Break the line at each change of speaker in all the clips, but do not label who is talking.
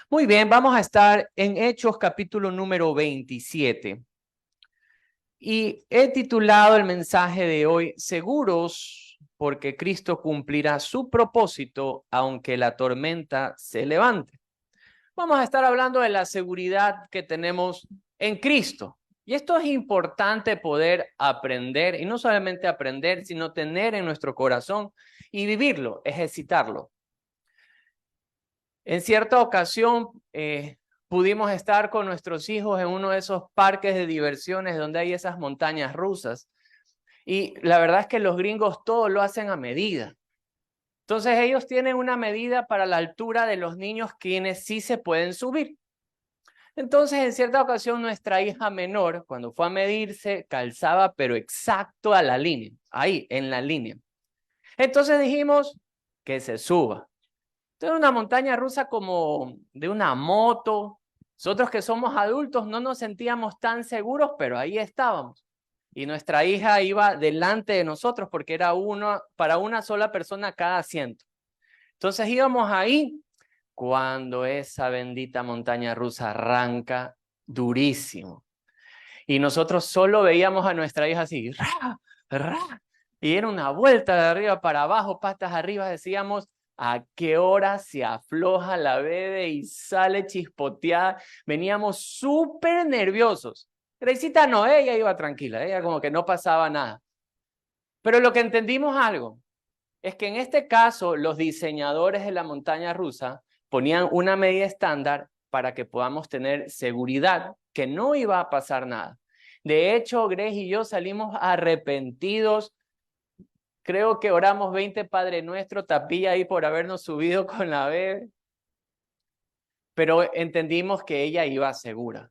Muy bien, vamos a estar en Hechos capítulo número 27. Y he titulado el mensaje de hoy, Seguros porque Cristo cumplirá su propósito aunque la tormenta se levante. Vamos a estar hablando de la seguridad que tenemos en Cristo. Y esto es importante poder aprender, y no solamente aprender, sino tener en nuestro corazón y vivirlo, ejercitarlo. En cierta ocasión pudimos estar con nuestros hijos en uno de esos parques de diversiones donde hay esas montañas rusas. Y la verdad es que los gringos todo lo hacen a medida. Entonces ellos tienen una medida para la altura de los niños quienes sí se pueden subir. Entonces en cierta ocasión nuestra hija menor, cuando fue a medirse, calzaba pero exacto a la línea, ahí en la línea. Entonces dijimos que se suba. Entonces una montaña rusa como de una moto. Nosotros que somos adultos no nos sentíamos tan seguros, pero ahí estábamos. Y nuestra hija iba delante de nosotros porque era para una sola persona cada asiento. Entonces íbamos ahí cuando esa bendita montaña rusa arranca durísimo. Y nosotros solo veíamos a nuestra hija así, ¡ra! ¡ra! Y era una vuelta de arriba para abajo, patas arriba, decíamos, ¿a qué hora se afloja la bebé y sale chispoteada? Veníamos súper nerviosos. Teresita no, ella iba tranquila, ella como que no pasaba nada. Pero lo que entendimos algo es que en este caso los diseñadores de la montaña rusa ponían una medida estándar para que podamos tener seguridad que no iba a pasar nada. De hecho, Grace y yo salimos arrepentidos. Creo que oramos 20 Padre Nuestro, tapilla ahí por habernos subido con la bebé. Pero entendimos que ella iba segura.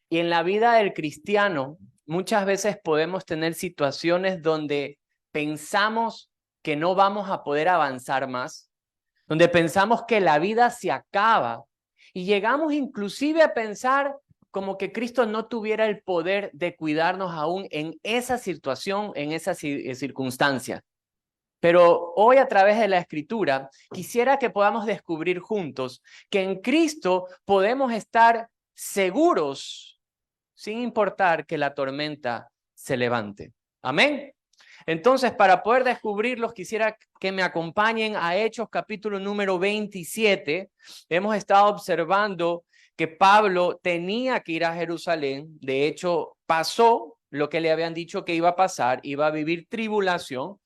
Y en la vida del cristiano, muchas veces podemos tener situaciones donde pensamos que no vamos a poder avanzar más, donde pensamos que la vida se acaba y llegamos inclusive a pensar como que Cristo no tuviera el poder de cuidarnos aún en esa situación, en esa circunstancia. Pero hoy a través de la Escritura quisiera que podamos descubrir juntos que en Cristo podemos estar seguros sin importar que la tormenta se levante. Amén. Entonces, para poder descubrirlos, quisiera que me acompañen a Hechos capítulo número 27. Hemos estado observando que Pablo tenía que ir a Jerusalén. De hecho, pasó lo que le habían dicho que iba a pasar, iba a vivir tribulación.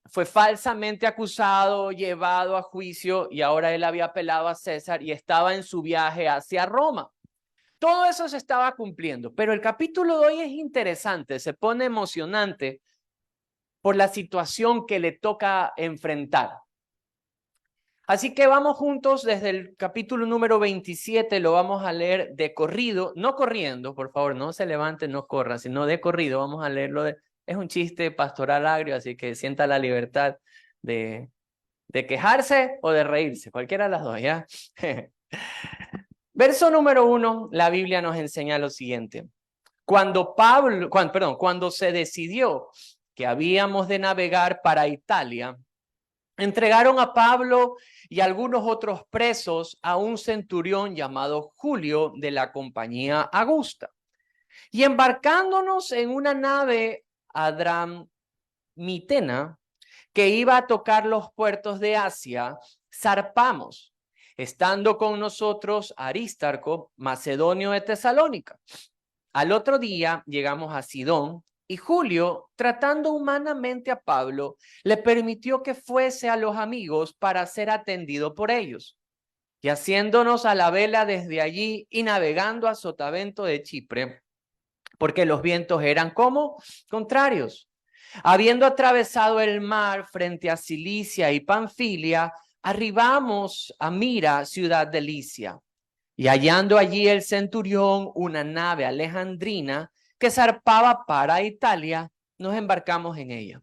Fue falsamente acusado, llevado a juicio y ahora él había apelado a César y estaba en su viaje hacia Roma. Todo eso se estaba cumpliendo, pero el capítulo de hoy es interesante, se pone emocionante por la situación que le toca enfrentar. Así que vamos juntos desde el capítulo número 27, lo vamos a leer de corrido, no corriendo, por favor, no se levanten, no corran, sino de corrido, vamos a leerlo. Es un chiste pastoral agrio, así que sienta la libertad de quejarse o de reírse, cualquiera de las dos, ¿ya? Verso número 1, la Biblia nos enseña lo siguiente. Cuando se decidió que habíamos de navegar para Italia, entregaron a Pablo y algunos otros presos a un centurión llamado Julio de la compañía Augusta. Y embarcándonos en una nave adramitena que iba a tocar los puertos de Asia, zarpamos, estando con nosotros Aristarco, macedonio de Tesalónica. Al otro día llegamos a Sidón y Julio, tratando humanamente a Pablo, le permitió que fuese a los amigos para ser atendido por ellos. Y haciéndonos a la vela desde allí y navegando a Sotavento de Chipre, porque los vientos eran como contrarios. Habiendo atravesado el mar frente a Cilicia y Panfilia, arribamos a Mira, ciudad de Licia. Y hallando allí el centurión una nave alejandrina que zarpaba para Italia, nos embarcamos en ella.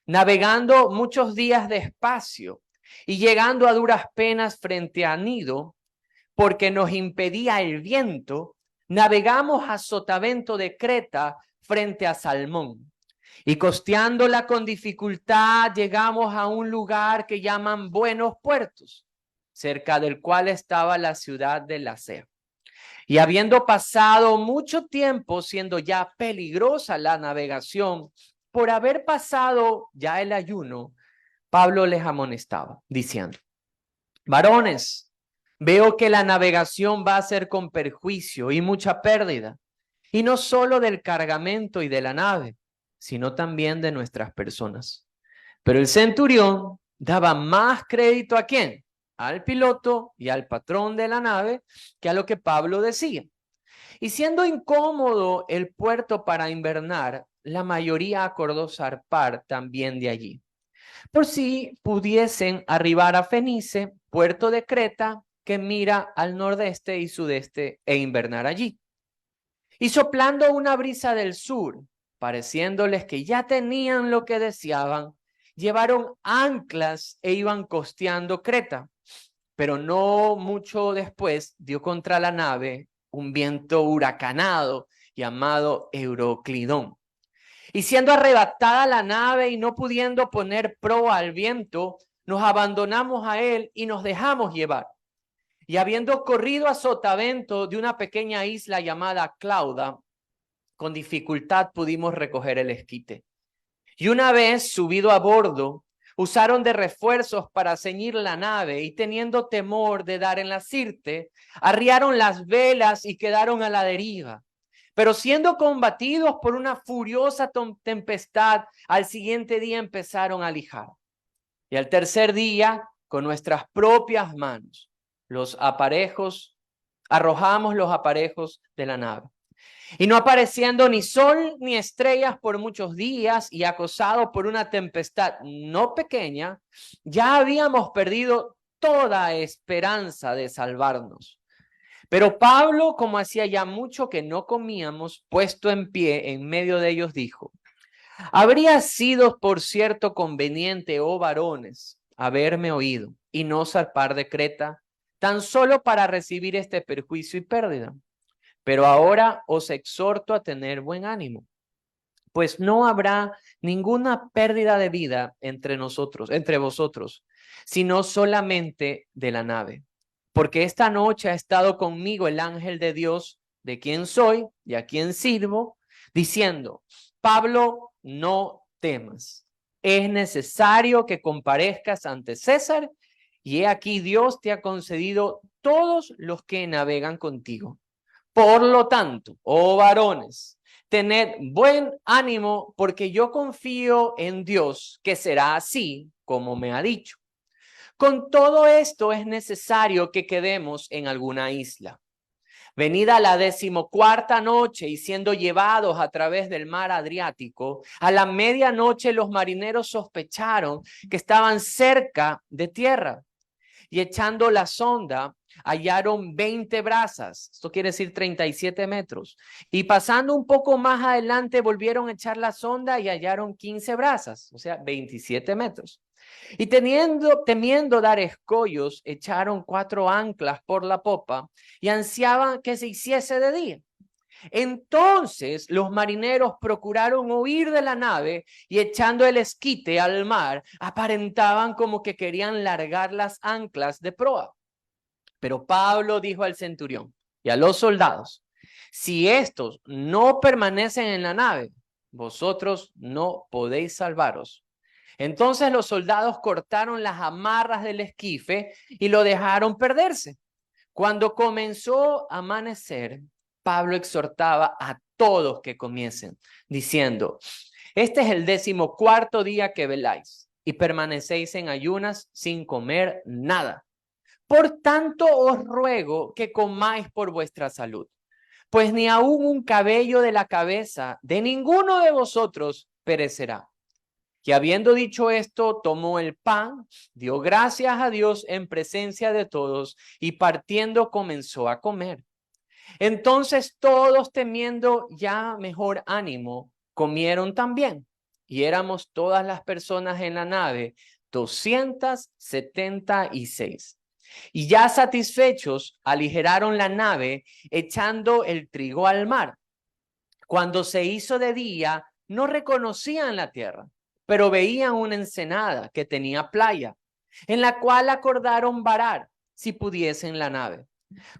Navegando muchos días despacio y llegando a duras penas frente a Nido, porque nos impedía el viento, navegamos a Sotavento de Creta frente a Salmón. Y costeándola con dificultad, llegamos a un lugar que llaman Buenos Puertos. cerca del cual estaba la ciudad de Lasea. Y habiendo pasado mucho tiempo, siendo ya peligrosa la navegación, por haber pasado ya el ayuno, Pablo les amonestaba, diciendo: varones, veo que la navegación va a ser con perjuicio y mucha pérdida, y no solo del cargamento y de la nave, sino también de nuestras personas. Pero el centurión daba más crédito ¿a quién? Al piloto y al patrón de la nave que a lo que Pablo decía. Y siendo incómodo el puerto para invernar, la mayoría acordó zarpar también de allí, por si pudiesen arribar a Fenice, puerto de Creta, que mira al nordeste y sudeste, e invernar allí. Y soplando una brisa del sur, pareciéndoles que ya tenían lo que deseaban, llevaron anclas e iban costeando Creta. Pero no mucho después dio contra la nave un viento huracanado llamado Euroclidón. Y siendo arrebatada la nave y no pudiendo poner proa al viento, nos abandonamos a él y nos dejamos llevar. Y habiendo corrido a sotavento de una pequeña isla llamada Clauda, con dificultad pudimos recoger el esquite. Y una vez subido a bordo, usaron de refuerzos para ceñir la nave, y teniendo temor de dar en la sirte, arriaron las velas y quedaron a la deriva. Pero siendo combatidos por una furiosa tempestad, al siguiente día empezaron a lijar. Y al tercer día, con nuestras propias manos, arrojamos los aparejos de la nave. Y no apareciendo ni sol ni estrellas por muchos días, y acosado por una tempestad no pequeña, ya habíamos perdido toda esperanza de salvarnos. Pero Pablo, como hacía ya mucho que no comíamos, puesto en pie en medio de ellos, dijo: habría sido, por cierto, conveniente, oh varones, haberme oído y no zarpar de Creta, tan solo para recibir este perjuicio y pérdida. Pero ahora os exhorto a tener buen ánimo, pues no habrá ninguna pérdida de vida entre vosotros, sino solamente de la nave. Porque esta noche ha estado conmigo el ángel de Dios, de quien soy y a quien sirvo, diciendo: Pablo, no temas. Es necesario que comparezcas ante César, y he aquí Dios te ha concedido todos los que navegan contigo. Por lo tanto, oh varones, tened buen ánimo, porque yo confío en Dios que será así como me ha dicho. Con todo esto es necesario que quedemos en alguna isla. Venida la 14ª noche y siendo llevados a través del mar Adriático, a la medianoche los marineros sospecharon que estaban cerca de tierra, y echando la sonda hallaron 20 brazas, esto quiere decir 37 metros, y pasando un poco más adelante volvieron a echar la sonda y hallaron 15 brazas, o sea 27 metros. Y temiendo dar escollos, echaron 4 anclas por la popa y ansiaban que se hiciese de día. Entonces los marineros procuraron huir de la nave, y echando el esquite al mar, aparentaban como que querían largar las anclas de proa. Pero Pablo dijo al centurión y a los soldados: si estos no permanecen en la nave, vosotros no podéis salvaros. Entonces los soldados cortaron las amarras del esquife y lo dejaron perderse. Cuando comenzó a amanecer, Pablo exhortaba a todos que comiesen, diciendo: este es el 14º día que veláis y permanecéis en ayunas sin comer nada. Por tanto os ruego que comáis por vuestra salud, pues ni aun un cabello de la cabeza de ninguno de vosotros perecerá. Que habiendo dicho esto, tomó el pan, dio gracias a Dios en presencia de todos, y partiendo comenzó a comer. Entonces todos, temiendo ya mejor ánimo, comieron también. Y éramos todas las personas en la nave 276. Y ya satisfechos, aligeraron la nave, echando el trigo al mar. Cuando se hizo de día, no reconocían la tierra, pero veían una ensenada que tenía playa, en la cual acordaron varar. si pudiesen la nave.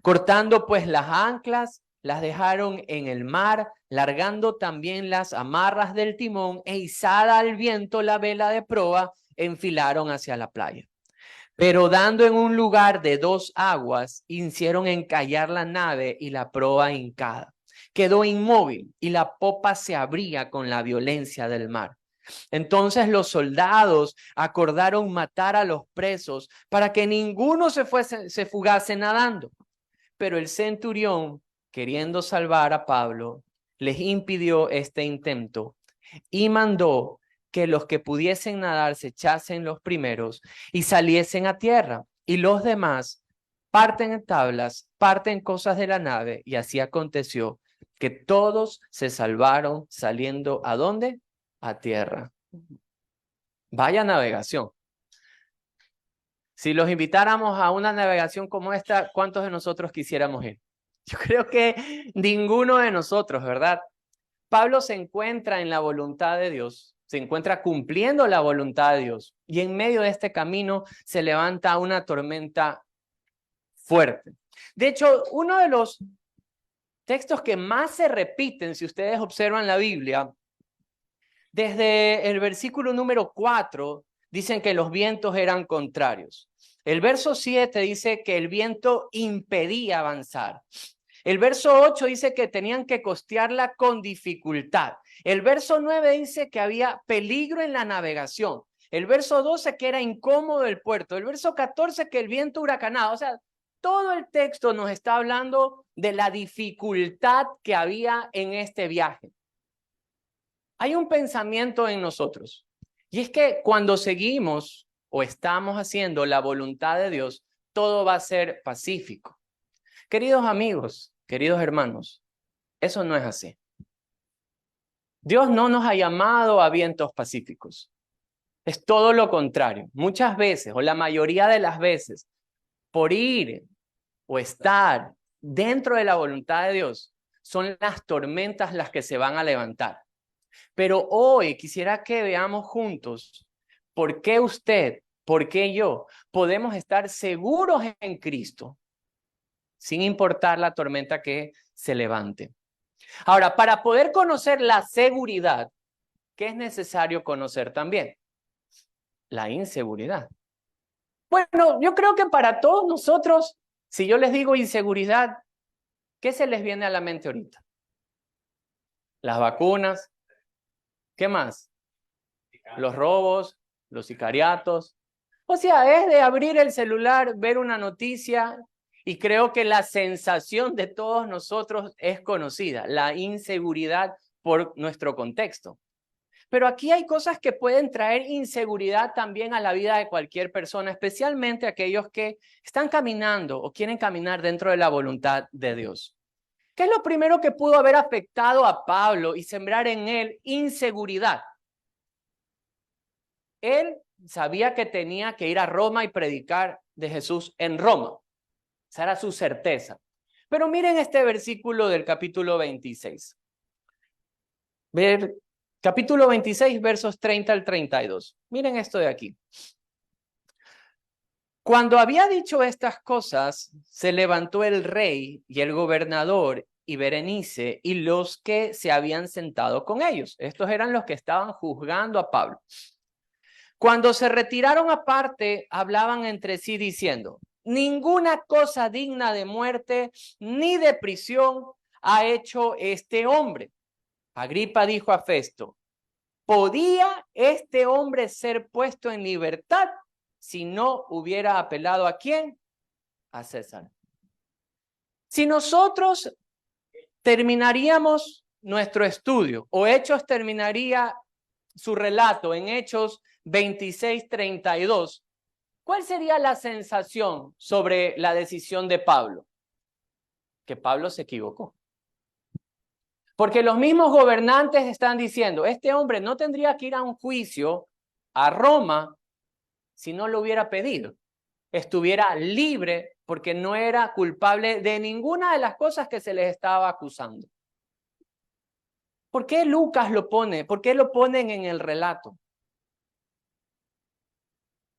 Cortando pues las anclas, las dejaron en el mar, largando también las amarras del timón e izada al viento la vela de proa, enfilaron hacia la playa. Pero dando en un lugar de 2 aguas, hicieron encallar la nave y la proa hincada. Quedó inmóvil y la popa se abría con la violencia del mar. Entonces los soldados acordaron matar a los presos para que ninguno se fugase nadando. Pero el centurión, queriendo salvar a Pablo, les impidió este intento y mandó que los que pudiesen nadar se echasen los primeros y saliesen a tierra, y los demás parten en tablas, parten cosas de la nave, y así aconteció que todos se salvaron saliendo ¿a dónde? A tierra. Vaya navegación. Si los invitáramos a una navegación como esta, ¿cuántos de nosotros quisiéramos ir? Yo creo que ninguno de nosotros, ¿verdad? Pablo se encuentra en la voluntad de Dios, se encuentra cumpliendo la voluntad de Dios, y en medio de este camino se levanta una tormenta fuerte. De hecho, uno de los textos que más se repiten, si ustedes observan la Biblia, desde el versículo número 4, dicen que los vientos eran contrarios. El verso 7 dice que el viento impedía avanzar. El verso 8 dice que tenían que costearla con dificultad. El verso 9 dice que había peligro en la navegación. El verso 12 que era incómodo el puerto. El verso 14 que el viento huracanado. O sea, todo el texto nos está hablando de la dificultad que había en este viaje. Hay un pensamiento en nosotros, y es que cuando seguimos o estamos haciendo la voluntad de Dios, todo va a ser pacífico. Queridos amigos, queridos hermanos, eso no es así. Dios no nos ha llamado a vientos pacíficos. Es todo lo contrario. Muchas veces, o la mayoría de las veces, por ir o estar dentro de la voluntad de Dios, son las tormentas las que se van a levantar. Pero hoy quisiera que veamos juntos por qué usted, por qué yo podemos estar seguros en Cristo sin importar la tormenta que se levante. Ahora, para poder conocer la seguridad, ¿qué es necesario conocer también? La inseguridad. Bueno, yo creo que para todos nosotros, si yo les digo inseguridad, ¿qué se les viene a la mente ahorita? Las vacunas. ¿Qué más? Los robos, los sicariatos. O sea, es de abrir el celular, ver una noticia, y creo que la sensación de todos nosotros es conocida, la inseguridad por nuestro contexto. Pero aquí hay cosas que pueden traer inseguridad también a la vida de cualquier persona, especialmente aquellos que están caminando o quieren caminar dentro de la voluntad de Dios. ¿Qué es lo primero que pudo haber afectado a Pablo y sembrar en él inseguridad? Él sabía que tenía que ir a Roma y predicar de Jesús en Roma. Esa era su certeza. Pero miren este versículo del capítulo 26. Capítulo 26, versos 30 al 32. Miren esto de aquí. Cuando había dicho estas cosas, se levantó el rey y el gobernador y Berenice y los que se habían sentado con ellos. Estos eran los que estaban juzgando a Pablo. Cuando se retiraron aparte, hablaban entre sí diciendo: ninguna cosa digna de muerte ni de prisión ha hecho este hombre. Agripa dijo a Festo: ¿podía este hombre ser puesto en libertad si no hubiera apelado a quién? A César. Si nosotros terminaríamos nuestro estudio, o Hechos terminaría su relato en Hechos 26:32, ¿cuál sería la sensación sobre la decisión de Pablo? Que Pablo se equivocó. Porque los mismos gobernantes están diciendo: este hombre no tendría que ir a un juicio a Roma si no lo hubiera pedido. Estuviera libre porque no era culpable de ninguna de las cosas que se les estaba acusando. ¿Por qué Lucas lo pone? ¿Por qué lo ponen en el relato?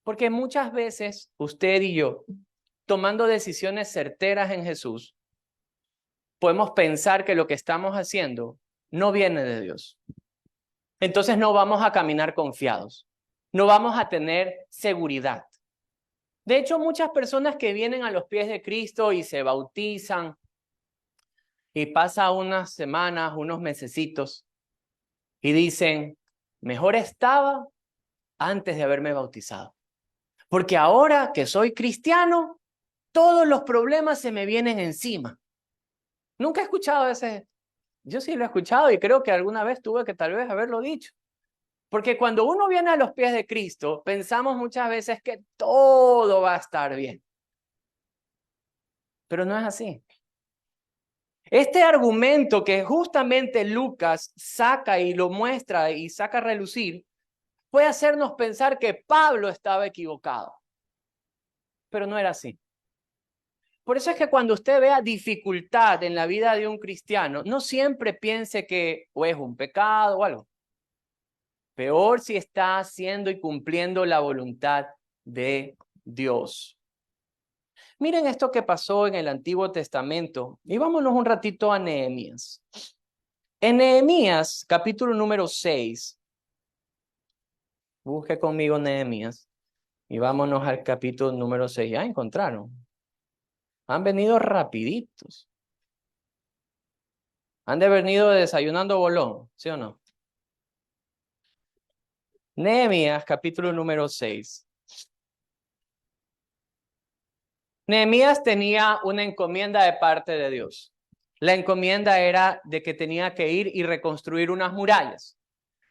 Porque muchas veces usted y yo tomando decisiones certeras en Jesús, podemos pensar que lo que estamos haciendo no viene de Dios. Entonces no vamos a caminar confiados, no vamos a tener seguridad. De hecho, muchas personas que vienen a los pies de Cristo y se bautizan y pasa unas semanas, unos mesecitos y dicen, mejor estaba antes de haberme bautizado. Porque ahora que soy cristiano, todos los problemas se me vienen encima. Nunca he escuchado ese. Yo sí lo he escuchado y creo que alguna vez tuve que tal vez haberlo dicho. Porque cuando uno viene a los pies de Cristo, pensamos muchas veces que todo va a estar bien. Pero no es así. Este argumento que justamente Lucas saca y lo muestra y saca a relucir, puede hacernos pensar que Pablo estaba equivocado. Pero no era así. Por eso es que cuando usted vea dificultad en la vida de un cristiano, no siempre piense que o es un pecado o algo. Peor si está haciendo y cumpliendo la voluntad de Dios. Miren esto que pasó en el Antiguo Testamento y vámonos un ratito a Nehemías. En Nehemías, capítulo número 6, busque conmigo Nehemías y vámonos al capítulo número 6. ¿Ya encontraron? Han venido rapiditos. Han de venido desayunando bolón, ¿sí o no? Nehemías, capítulo número 6. Nehemías tenía una encomienda de parte de Dios. La encomienda era de que tenía que ir y reconstruir unas murallas.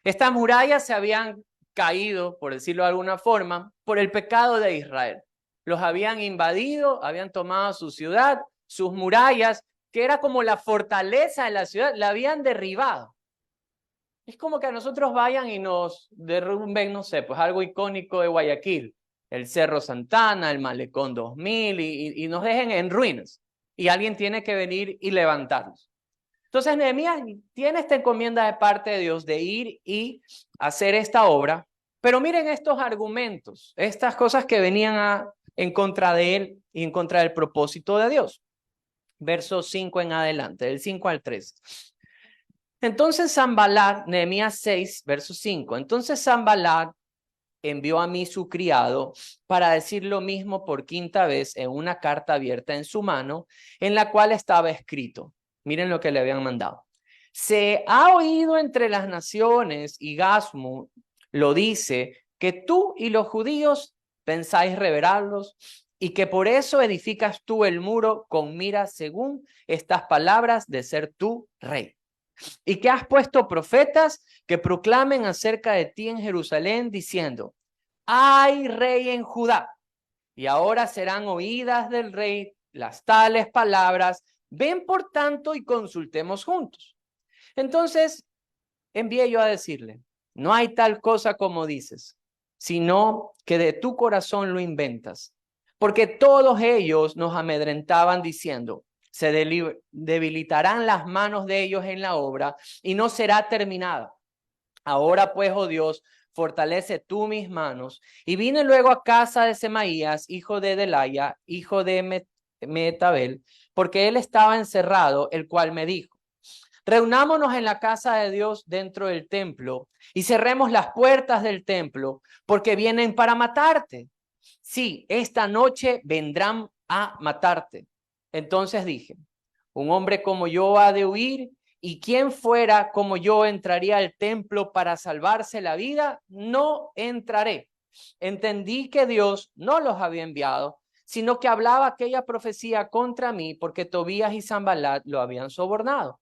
Estas murallas se habían caído, por decirlo de alguna forma, por el pecado de Israel. Los habían invadido, habían tomado su ciudad, sus murallas, que era como la fortaleza de la ciudad, la habían derribado. Es como que a nosotros vayan y nos derrumben, no sé, pues algo icónico de Guayaquil, el Cerro Santana, el Malecón 2000 y nos dejen en ruinas. Y alguien tiene que venir y levantarlos. Entonces Nehemías tiene esta encomienda de parte de Dios de ir y hacer esta obra, pero miren estos argumentos, estas cosas que venían en contra de él y en contra del propósito de Dios. Verso 5 en adelante, del 5 al 3. Entonces Sanballat, Nehemías 6, verso 5. Entonces Sanballat envió a mí su criado para decir lo mismo por quinta vez en una carta abierta en su mano, en la cual estaba escrito. Miren lo que le habían mandado. Se ha oído entre las naciones, y Gasmu lo dice, que tú y los judíos pensáis reverarlos y que por eso edificas tú el muro con miras según estas palabras de ser tú rey. Y que has puesto profetas que proclamen acerca de ti en Jerusalén diciendo, hay rey en Judá, y ahora serán oídas del rey las tales palabras, ven por tanto y consultemos juntos. Entonces envié yo a decirle, no hay tal cosa como dices, sino que de tu corazón lo inventas, porque todos ellos nos amedrentaban diciendo, se debilitarán las manos de ellos en la obra y no será terminada. Ahora pues, oh Dios, fortalece tú mis manos. Y vine luego a casa de Semaías, hijo de Delaya, hijo de Metabel, porque él estaba encerrado, el cual me dijo, reunámonos en la casa de Dios dentro del templo y cerremos las puertas del templo, porque vienen para matarte. Sí, esta noche vendrán a matarte. Entonces dije, un hombre como yo ha de huir, y quien fuera como yo entraría al templo para salvarse la vida, no entraré. Entendí que Dios no los había enviado, sino que hablaba aquella profecía contra mí, porque Tobías y Sanballat lo habían sobornado.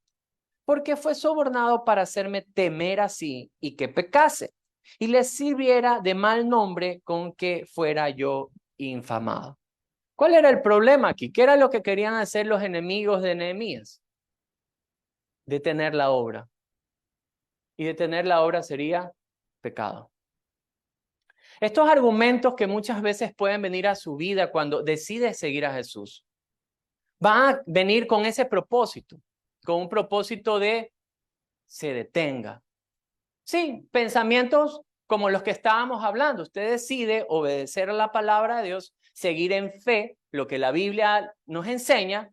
Porque fue sobornado para hacerme temer así y que pecase, y les sirviera de mal nombre con que fuera yo infamado. ¿Cuál era el problema aquí? ¿Qué era lo que querían hacer los enemigos de Nehemías? Detener la obra. Y detener la obra sería pecado. Estos argumentos que muchas veces pueden venir a su vida cuando decide seguir a Jesús, van a venir con ese propósito, con un propósito de se detenga. Sí, pensamientos como los que estábamos hablando. Usted decide obedecer a la palabra de Dios, seguir en fe lo que la Biblia nos enseña.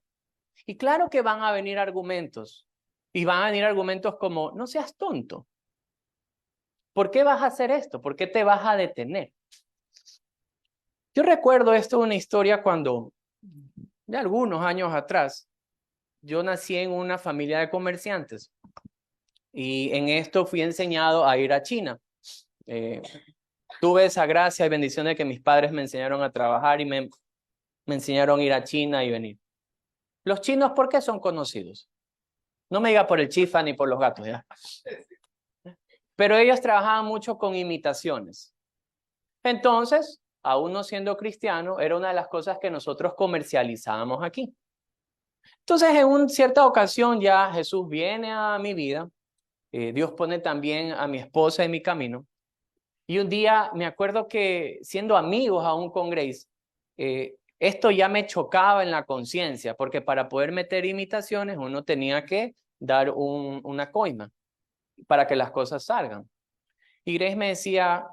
Y claro que van a venir argumentos. Y van a venir argumentos como, no seas tonto. ¿Por qué vas a hacer esto? ¿Por qué te vas a detener? Yo recuerdo esto, una historia cuando, de algunos años atrás, yo nací en una familia de comerciantes. Y en esto fui enseñado a ir a China. Tuve esa gracia y bendición de que mis padres me enseñaron a trabajar y me enseñaron a ir a China y venir. Los chinos, ¿por qué son conocidos? No me diga por el chifa ni por los gatos, ¿ya? Pero ellos trabajaban mucho con imitaciones. Entonces, aún no siendo cristiano, era una de las cosas que nosotros comercializábamos aquí. Entonces, en una cierta ocasión ya Jesús viene a mi vida. Dios pone también a mi esposa en mi camino. Y un día me acuerdo que siendo amigos aún con Grace, esto ya me chocaba en la conciencia, porque para poder meter imitaciones uno tenía que dar una coima para que las cosas salgan. Y Grace me decía,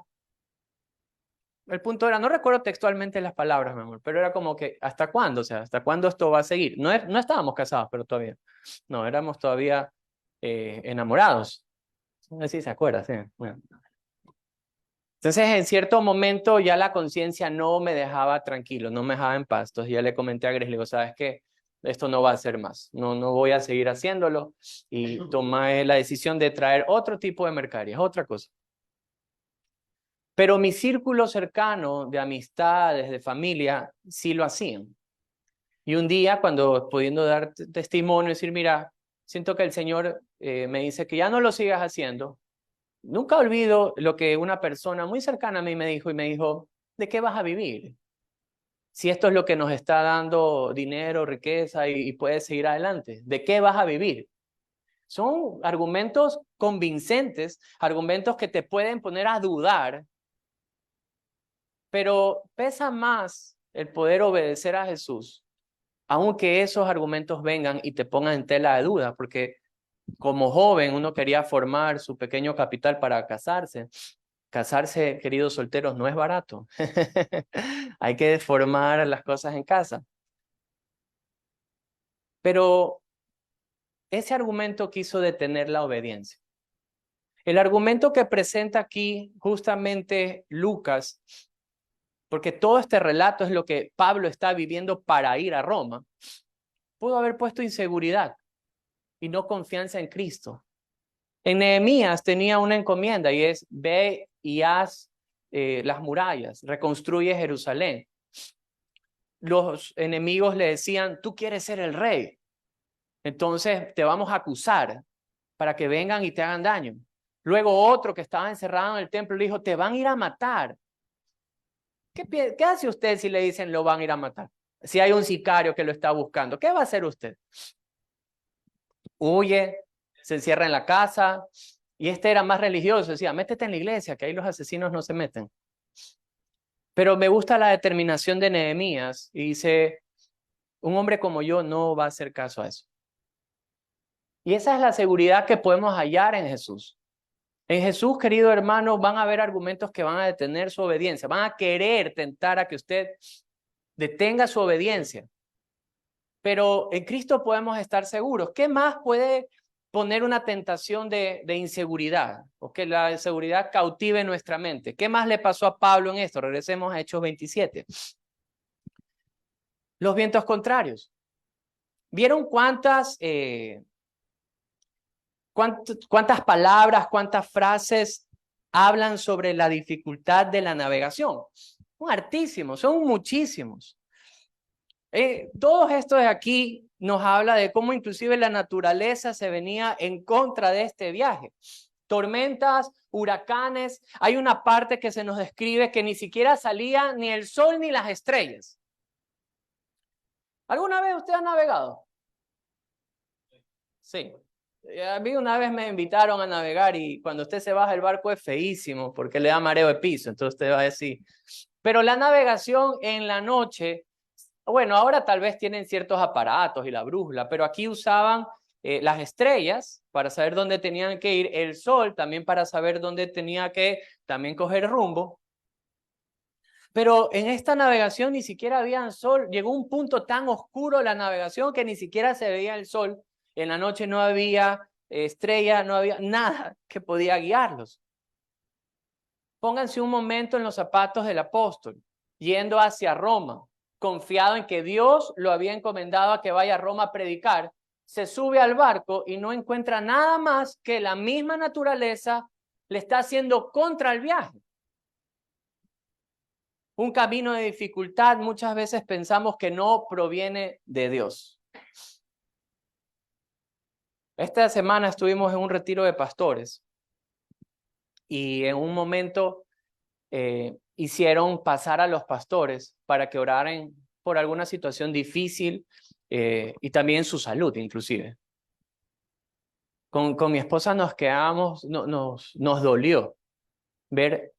el punto era, no recuerdo textualmente las palabras, mi amor, pero era como que, ¿hasta cuándo? O sea, ¿hasta cuándo esto va a seguir? No, no estábamos casados, pero todavía. No, éramos todavía enamorados. Así se acuerda, sí. Bueno. Entonces, en cierto momento ya la conciencia no me dejaba tranquilo, no me dejaba en paz. Entonces ya le comenté a Grace, le digo, ¿sabes qué? Esto no va a ser más, no voy a seguir haciéndolo. Y tomé la decisión de traer otro tipo de mercadería, otra cosa. Pero mi círculo cercano de amistades, de familia, sí lo hacían. Y un día, cuando pudiendo dar testimonio, decir, mira, siento que el Señor me dice que ya no lo sigas haciendo. Nunca olvido lo que una persona muy cercana a mí me dijo, y me dijo, ¿de qué vas a vivir? Si esto es lo que nos está dando dinero, riqueza y puedes seguir adelante, ¿de qué vas a vivir? Son argumentos convincentes, argumentos que te pueden poner a dudar, pero pesa más el poder obedecer a Jesús, aunque esos argumentos vengan y te pongan en tela de duda, porque como joven uno quería formar su pequeño capital para casarse. Casarse, queridos solteros, no es barato. Hay que formar las cosas en casa. Pero ese argumento quiso detener la obediencia. El argumento que presenta aquí justamente Lucas, porque todo este relato es lo que Pablo está viviendo para ir a Roma, pudo haber puesto inseguridad y no confianza en Cristo. En Nehemías tenía una encomienda y es ve y haz las murallas, reconstruye Jerusalén. Los enemigos le decían, tú quieres ser el rey, entonces te vamos a acusar para que vengan y te hagan daño. Luego otro que estaba encerrado en el templo le dijo, te van a ir a matar. ¿Qué hace usted si le dicen lo van a ir a matar? Si hay un sicario que lo está buscando, ¿qué va a hacer usted? Huye, se encierra en la casa. Y este era más religioso, decía, métete en la iglesia, que ahí los asesinos no se meten. Pero me gusta la determinación de Nehemías y dice, un hombre como yo no va a hacer caso a eso. Y esa es la seguridad que podemos hallar en Jesús. En Jesús, querido hermano, van a haber argumentos que van a detener su obediencia, van a querer tentar a que usted detenga su obediencia. Pero en Cristo podemos estar seguros. ¿Qué más puede poner una tentación de inseguridad o que la inseguridad cautive nuestra mente? ¿Qué más le pasó a Pablo en esto? Regresemos a Hechos 27. Los vientos contrarios. ¿Vieron cuántas palabras, cuántas frases hablan sobre la dificultad de la navegación? Son hartísimos, son muchísimos. Todos estos de aquí nos habla de cómo inclusive la naturaleza se venía en contra de este viaje. Tormentas, huracanes, hay una parte que se nos describe que ni siquiera salía ni el sol ni las estrellas. ¿Alguna vez usted ha navegado? Sí. A mí una vez me invitaron a navegar y cuando usted se baja el barco es feísimo porque le da mareo de piso, entonces usted va a decir. Pero la navegación en la noche, bueno, ahora tal vez tienen ciertos aparatos y la brújula, pero aquí usaban las estrellas para saber dónde tenían que ir, el sol también para saber dónde tenía que también coger rumbo. Pero en esta navegación ni siquiera había sol. Llegó un punto tan oscuro la navegación que ni siquiera se veía el sol. En la noche no había estrella, no había nada que podía guiarlos. Pónganse un momento en los zapatos del apóstol, yendo hacia Roma, confiado en que Dios lo había encomendado a que vaya a Roma a predicar. Se sube al barco y no encuentra nada más que la misma naturaleza le está haciendo contra el viaje. Un camino de dificultad muchas veces pensamos que no proviene de Dios. Esta semana estuvimos en un retiro de pastores y en un momento hicieron pasar a los pastores para que oraran por alguna situación difícil y también su salud inclusive. Con mi esposa nos quedamos, nos dolió ver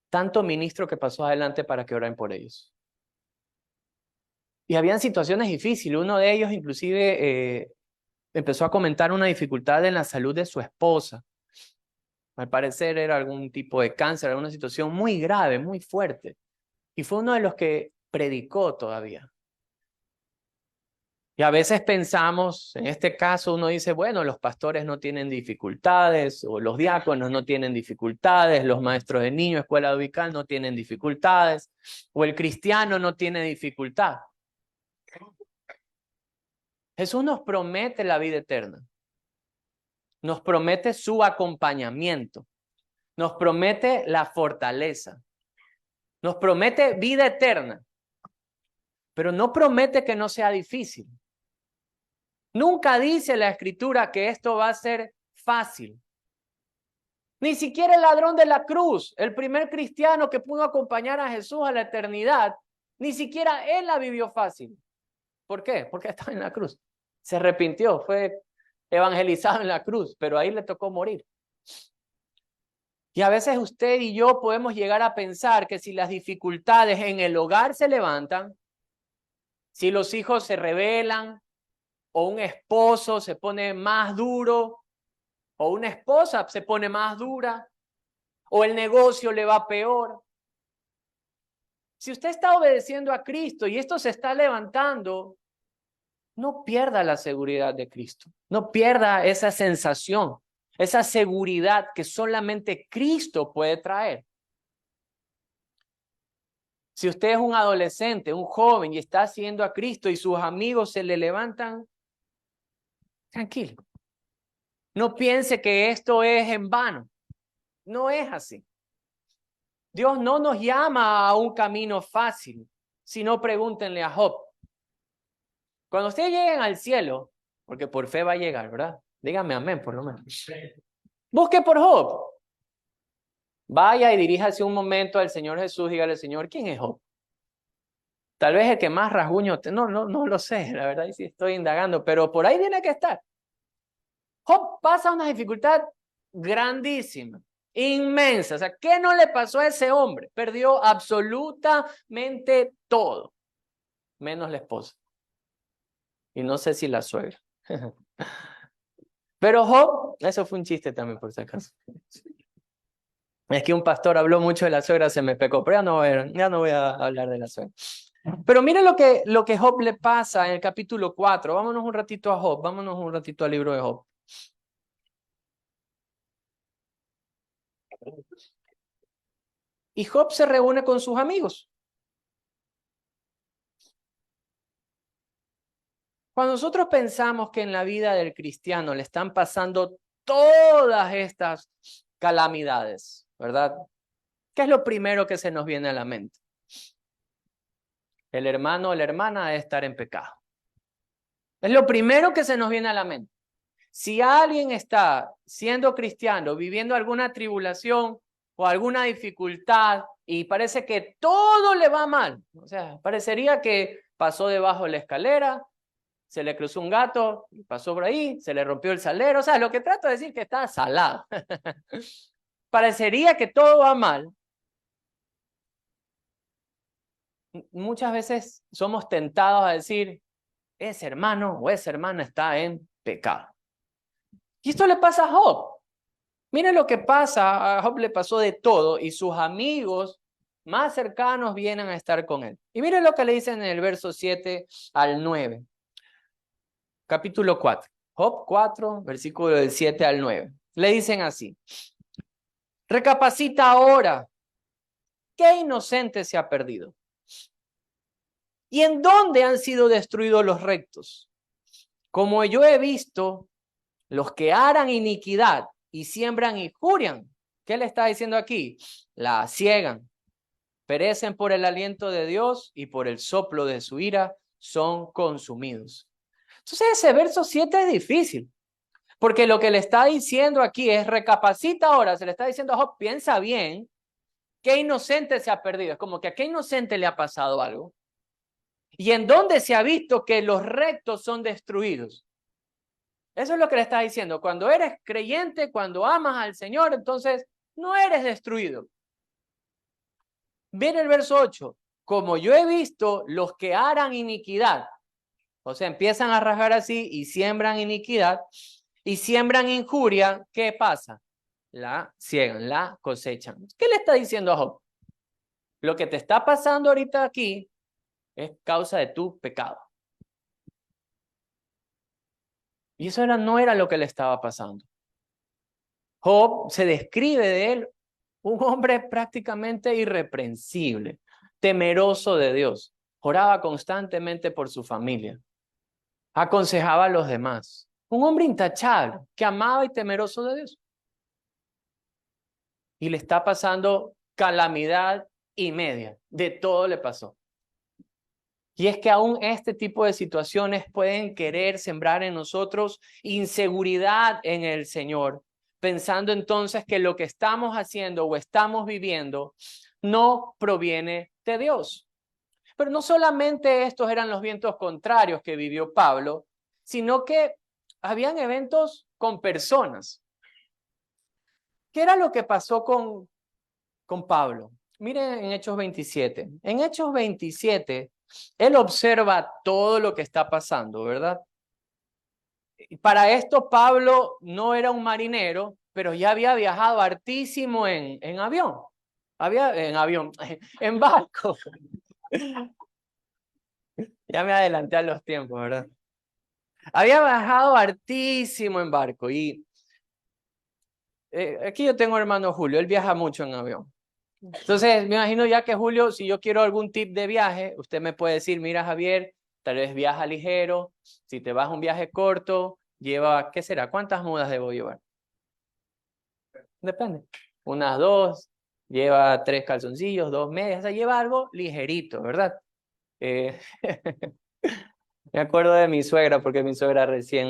tanto ministro que pasó adelante para que oren por ellos. Y habían situaciones difíciles. Uno de ellos inclusive empezó a comentar una dificultad en la salud de su esposa. Al parecer era algún tipo de cáncer, alguna situación muy grave, muy fuerte. Y fue uno de los que predicó todavía. Y a veces pensamos, en este caso uno dice, bueno, los pastores no tienen dificultades, o los diáconos no tienen dificultades, los maestros de niños, escuela dominical no tienen dificultades, o el cristiano no tiene dificultad. Jesús nos promete la vida eterna. Nos promete su acompañamiento. Nos promete la fortaleza. Nos promete vida eterna. Pero no promete que no sea difícil. Nunca dice la Escritura que esto va a ser fácil. Ni siquiera el ladrón de la cruz, el primer cristiano que pudo acompañar a Jesús a la eternidad, ni siquiera él la vivió fácil. ¿Por qué? Porque estaba en la cruz. Se arrepintió, fue evangelizado en la cruz, pero ahí le tocó morir. Y a veces usted y yo podemos llegar a pensar que si las dificultades en el hogar se levantan, si los hijos se rebelan, o un esposo se pone más duro, o una esposa se pone más dura, o el negocio le va peor. Si usted está obedeciendo a Cristo y esto se está levantando, no pierda la seguridad de Cristo. No pierda esa sensación, esa seguridad que solamente Cristo puede traer. Si usted es un adolescente, un joven y está siguiendo a Cristo y sus amigos se le levantan, tranquilo. No piense que esto es en vano. No es así. Dios no nos llama a un camino fácil, sino pregúntenle a Job. Cuando ustedes lleguen al cielo, porque por fe va a llegar, ¿verdad? Díganme amén, por lo menos. Busque por Job. Vaya y diríjase un momento al Señor Jesús, dígale, Señor, ¿quién es Job? Tal vez el que más rasguño, no lo sé, la verdad, sí estoy indagando, pero por ahí tiene que estar. Job pasa una dificultad grandísima, inmensa. O sea, ¿qué no le pasó a ese hombre? Perdió absolutamente todo, menos la esposa. Y no sé si la suegra. Pero Job, eso fue un chiste también por si acaso. Es que un pastor habló mucho de la suegra, se me pecó, pero ya no voy a hablar de la suegra. Pero mire lo que Job le pasa en el capítulo 4. Vámonos un ratito a Job, vámonos un ratito al libro de Job. Y Job se reúne con sus amigos. Cuando nosotros pensamos que en la vida del cristiano le están pasando todas estas calamidades, ¿verdad? ¿Qué es lo primero que se nos viene a la mente? El hermano o la hermana debe estar en pecado. Es lo primero que se nos viene a la mente. Si alguien está siendo cristiano, viviendo alguna tribulación o alguna dificultad y parece que todo le va mal, o sea, parecería que pasó debajo de la escalera, se le cruzó un gato, pasó por ahí, se le rompió el salero, o sea, lo que trato de decir es que está salado. Parecería que todo va mal. Muchas veces somos tentados a decir, ese hermano o esa hermana está en pecado. Y esto le pasa a Job. Miren lo que pasa, a Job le pasó de todo y sus amigos más cercanos vienen a estar con él. Y miren lo que le dicen en el verso 7 al 9. Capítulo 4. Job 4, versículo del 7 al 9. Le dicen así. Recapacita ahora. ¿Qué inocente se ha perdido? ¿Y en dónde han sido destruidos los rectos? Como yo he visto, los que harán iniquidad y siembran injurian. ¿Qué le está diciendo aquí? La ciegan. Perecen por el aliento de Dios y por el soplo de su ira son consumidos. Entonces ese verso 7 es difícil, porque lo que le está diciendo aquí es recapacita ahora, se le está diciendo a Job, piensa bien, ¿qué inocente se ha perdido? Es como que a qué inocente le ha pasado algo. ¿Y en dónde se ha visto que los rectos son destruidos? Eso es lo que le está diciendo. Cuando eres creyente, cuando amas al Señor, entonces no eres destruido. Viene el verso 8. Como yo he visto los que harán iniquidad. O sea, empiezan a rasgar así y siembran iniquidad y siembran injuria. ¿Qué pasa? La ciegan, la cosechan. ¿Qué le está diciendo a Job? Lo que te está pasando ahorita aquí es causa de tu pecado. Y eso no era lo que le estaba pasando. Job se describe de él un hombre prácticamente irreprensible, temeroso de Dios. Oraba constantemente por su familia. Aconsejaba a los demás. Un hombre intachable, que amaba y temeroso de Dios. Y le está pasando calamidad y media. De todo le pasó. Y es que aún este tipo de situaciones pueden querer sembrar en nosotros inseguridad en el Señor, pensando entonces que lo que estamos haciendo o estamos viviendo no proviene de Dios. Pero no solamente estos eran los vientos contrarios que vivió Pablo, sino que habían eventos con personas. ¿Qué era lo que pasó con Pablo? Miren en Hechos 27. En Hechos 27, él observa todo lo que está pasando, ¿verdad? Para esto Pablo no era un marinero, pero ya había viajado hartísimo en avión. En barco. Ya me adelanté a los tiempos, ¿verdad? Había viajado hartísimo en barco y aquí yo tengo hermano Julio, él viaja mucho en avión. Entonces, me imagino ya que Julio, si yo quiero algún tip de viaje, usted me puede decir, mira Javier, tal vez viaja ligero, si te vas a un viaje corto, lleva, ¿qué será? ¿Cuántas mudas debo llevar? Depende. Unas 2, lleva 3 calzoncillos, 2 medias, o sea, lleva algo ligerito, ¿verdad? Me acuerdo de mi suegra, porque mi suegra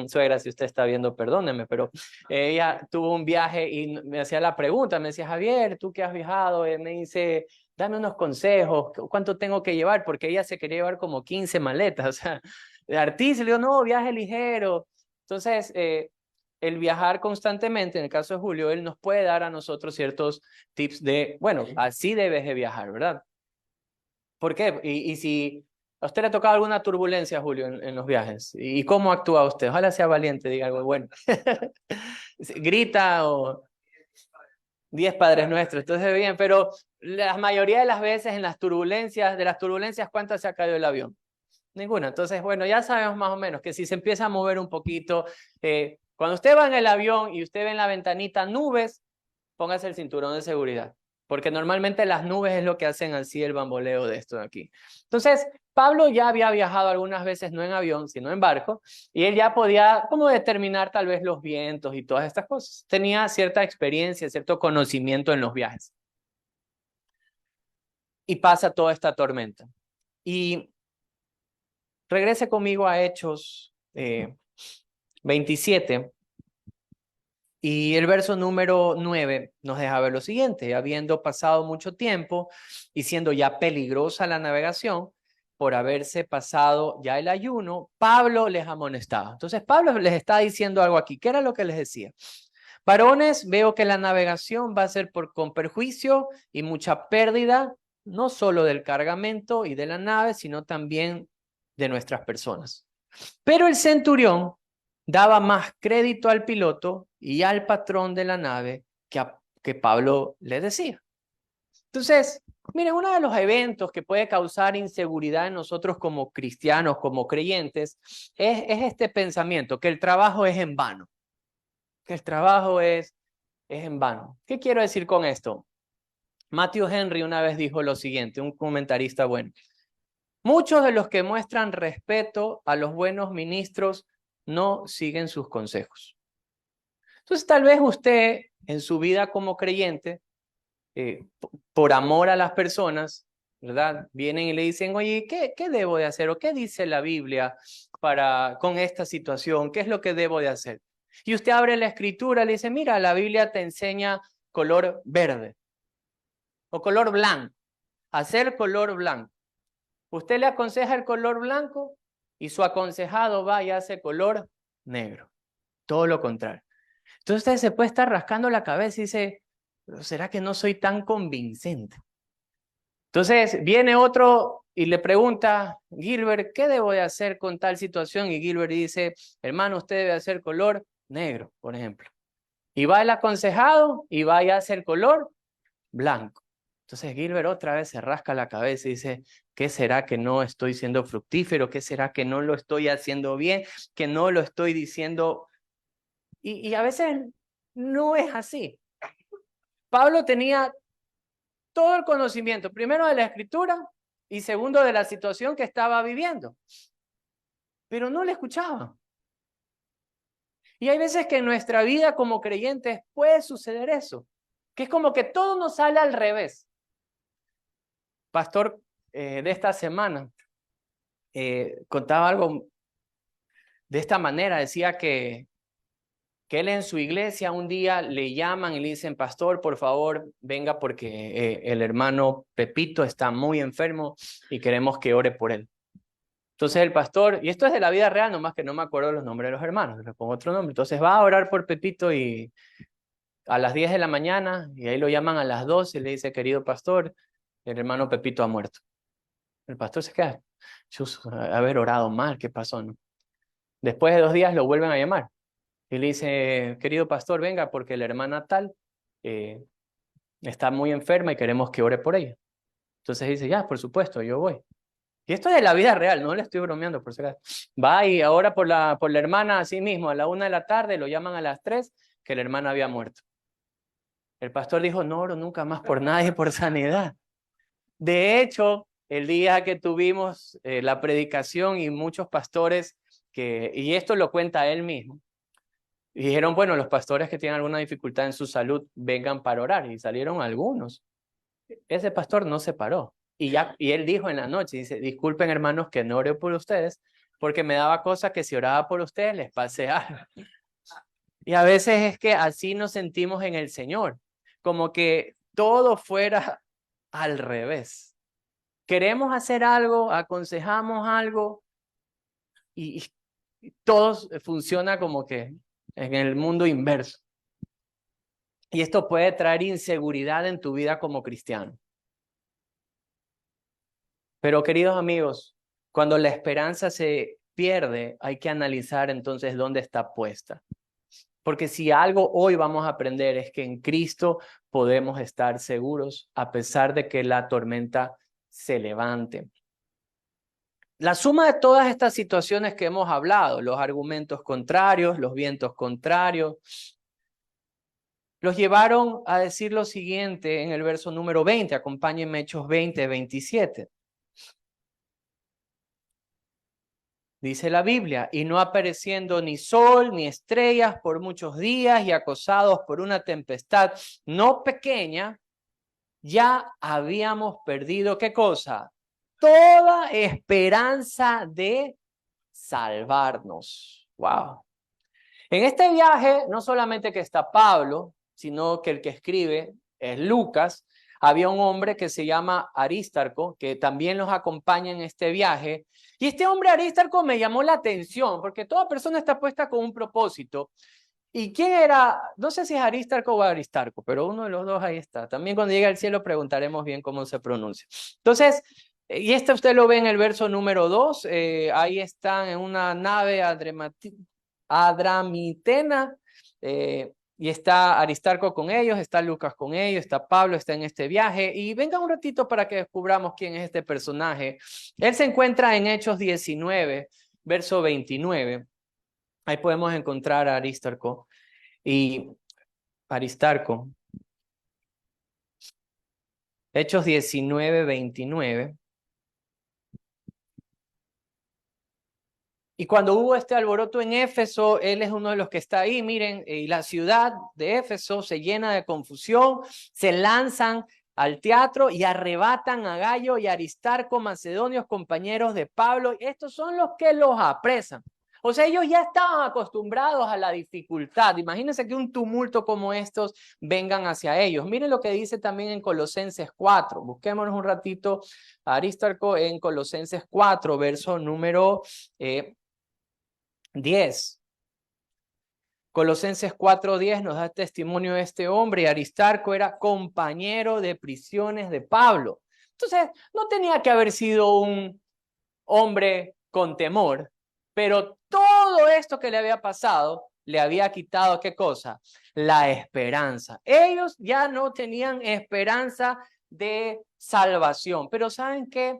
suegra, si usted está viendo, perdóneme, pero ella tuvo un viaje y me hacía la pregunta, me decía, Javier, ¿tú que has viajado? Me dice, dame unos consejos, ¿cuánto tengo que llevar? Porque ella se quería llevar como 15 maletas, o sea, de artista, le digo, no, viaje ligero. Entonces, el viajar constantemente, en el caso de Julio, él nos puede dar a nosotros ciertos tips de, bueno, así debes de viajar, ¿verdad? ¿Por qué? Y si a usted le ha tocado alguna turbulencia, Julio, en los viajes, ¿y cómo actúa usted? Ojalá sea valiente, diga algo bueno. Grita o 10 Padres Nuestros, entonces bien, pero la mayoría de las veces en las turbulencias, de las turbulencias, ¿cuántas se ha caído el avión? Ninguna. Entonces, bueno, ya sabemos más o menos que si se empieza a mover un poquito, cuando usted va en el avión y usted ve en la ventanita nubes, póngase el cinturón de seguridad, porque normalmente las nubes es lo que hacen así el bamboleo de esto de aquí. Entonces, Pablo ya había viajado algunas veces no en avión, sino en barco, y él ya podía como determinar tal vez los vientos y todas estas cosas. Tenía cierta experiencia, cierto conocimiento en los viajes. Y pasa toda esta tormenta. Y regrese conmigo a Hechos 27. Y el verso número 9 nos deja ver lo siguiente: habiendo pasado mucho tiempo y siendo ya peligrosa la navegación, por haberse pasado ya el ayuno, Pablo les amonestaba. Entonces Pablo les está diciendo algo aquí. ¿Qué era lo que les decía? Varones, veo que la navegación va a ser con perjuicio y mucha pérdida, no solo del cargamento y de la nave, sino también de nuestras personas. Pero el centurión daba más crédito al piloto y al patrón de la nave que Pablo le decía. Entonces, Miren, uno de los eventos que puede causar inseguridad en nosotros como cristianos, como creyentes, es este pensamiento, que el trabajo es en vano, que el trabajo es en vano. ¿Qué quiero decir con esto? Matthew Henry una vez dijo lo siguiente, un comentarista bueno. Muchos de los que muestran respeto a los buenos ministros no siguen sus consejos. Entonces, tal vez usted en su vida como creyente, por amor a las personas, ¿verdad? Vienen y le dicen, oye, ¿qué debo de hacer? ¿O qué dice la Biblia con esta situación? ¿Qué es lo que debo de hacer? Y usted abre la escritura y le dice, mira, la Biblia te enseña color verde o color blanco, hacer color blanco. Usted le aconseja el color blanco y su aconsejado va y hace color negro. Todo lo contrario. Entonces usted se puede estar rascando la cabeza y dice, ¿será que no soy tan convincente? Entonces viene otro y le pregunta, Gilbert, ¿qué debo de hacer con tal situación? Y Gilbert dice, hermano, usted debe hacer color negro, por ejemplo. Y va el aconsejado y va y hace el color blanco. Entonces Gilbert otra vez se rasca la cabeza y dice, ¿qué será que no estoy siendo fructífero? ¿Qué será que no lo estoy haciendo bien? ¿Que no lo estoy diciendo? Y a veces no es así. Pablo tenía todo el conocimiento, primero de la escritura y segundo de la situación que estaba viviendo, pero no le escuchaba. Y hay veces que en nuestra vida como creyentes puede suceder eso, que es como que todo nos sale al revés. Pastor de esta semana contaba algo de esta manera, decía que él en su iglesia un día le llaman y le dicen, pastor, por favor, venga porque el hermano Pepito está muy enfermo y queremos que ore por él. Entonces el pastor, y esto es de la vida real, nomás que no me acuerdo los nombres de los hermanos, le pongo otro nombre. Entonces va a orar por Pepito y a las 10 de la mañana, y ahí lo llaman a las 12 y le dice, querido pastor, el hermano Pepito ha muerto. El pastor se queda, haber orado mal, ¿qué pasó? ¿No? Después de 2 días lo vuelven a llamar. Y le dice, querido pastor, venga, porque la hermana tal está muy enferma y queremos que ore por ella. Entonces dice, ya, por supuesto, yo voy. Y esto es de la vida real, no le estoy bromeando por si acaso. Va y ahora por la hermana así mismo, a la 1 de la tarde, lo llaman a las 3, que la hermana había muerto. El pastor dijo, no oro nunca más por nadie, por sanidad. De hecho, el día que tuvimos la predicación y muchos pastores, y esto lo cuenta él mismo, y dijeron, bueno, los pastores que tienen alguna dificultad en su salud, vengan para orar. Y salieron algunos. Ese pastor no se paró. Y él dijo en la noche, dice, disculpen hermanos que no ore por ustedes, porque me daba cosa que si oraba por ustedes les pase algo. Y a veces es que así nos sentimos en el Señor, como que todo fuera al revés. Queremos hacer algo, aconsejamos algo y todo funciona como que en el mundo inverso. Y esto puede traer inseguridad en tu vida como cristiano. Pero queridos amigos, cuando la esperanza se pierde, hay que analizar entonces dónde está puesta. Porque si algo hoy vamos a aprender es que en Cristo podemos estar seguros a pesar de que la tormenta se levante. La suma de todas estas situaciones que hemos hablado, los argumentos contrarios, los vientos contrarios, los llevaron a decir lo siguiente en el verso número 20, acompáñenme Hechos 20, 27. Dice la Biblia, y no apareciendo ni sol ni estrellas por muchos días y acosados por una tempestad no pequeña, ya habíamos perdido, ¿qué cosa? Toda esperanza de salvarnos. Wow. En este viaje, no solamente que está Pablo, sino que el que escribe es Lucas. Había un hombre que se llama Aristarco, que también los acompaña en este viaje. Y este hombre Aristarco me llamó la atención, porque toda persona está puesta con un propósito. ¿Y quién era? No sé si es Aristarco o Aristarco, pero uno de los dos ahí está. También cuando llegue al cielo preguntaremos bien cómo se pronuncia. Entonces, y este usted lo ve en el verso número 2, ahí están en una nave Adramitena, Y está Aristarco con ellos, está Lucas con ellos, está Pablo, está en este viaje. Y venga un ratito para que descubramos quién es este personaje. Él se encuentra en Hechos 19, verso 29. Ahí podemos encontrar a Aristarco. Y Aristarco. Hechos 19, 29. Y cuando hubo este alboroto en Éfeso, él es uno de los que está ahí, miren, y la ciudad de Éfeso se llena de confusión, se lanzan al teatro y arrebatan a Gayo y Aristarco, macedonios, compañeros de Pablo. Estos son los que los apresan. O sea, ellos ya estaban acostumbrados a la dificultad. Imagínense que un tumulto como estos vengan hacia ellos. Miren lo que dice también en Colosenses 4. Busquémonos un ratito a Aristarco en Colosenses 4, verso número 10. Colosenses 4:10 nos da testimonio de este hombre, y Aristarco era compañero de prisiones de Pablo. Entonces, no tenía que haber sido un hombre con temor, pero todo esto que le había pasado le había quitado, ¿qué cosa? La esperanza. Ellos ya no tenían esperanza de salvación, pero ¿saben qué?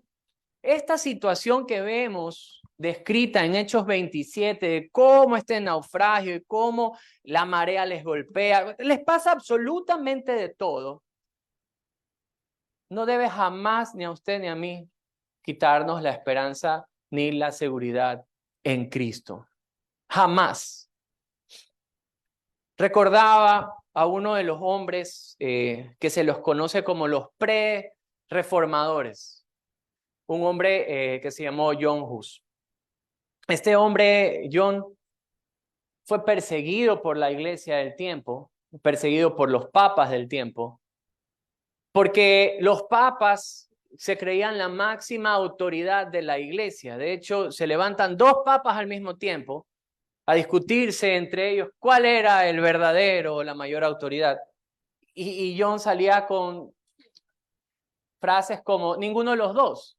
Esta situación que vemos descrita en Hechos 27, de cómo este naufragio y cómo la marea les golpea, les pasa absolutamente de todo. No debe jamás ni a usted ni a mí quitarnos la esperanza ni la seguridad en Cristo. Jamás. Recordaba a uno de los hombres que se los conoce como los pre-reformadores, un hombre que se llamó John Hus. Este hombre, John, fue perseguido por la iglesia del tiempo, perseguido por los papas del tiempo, porque los papas se creían la máxima autoridad de la iglesia. De hecho, se levantan dos papas al mismo tiempo a discutirse entre ellos cuál era el verdadero o la mayor autoridad. Y John salía con frases como ninguno de los dos.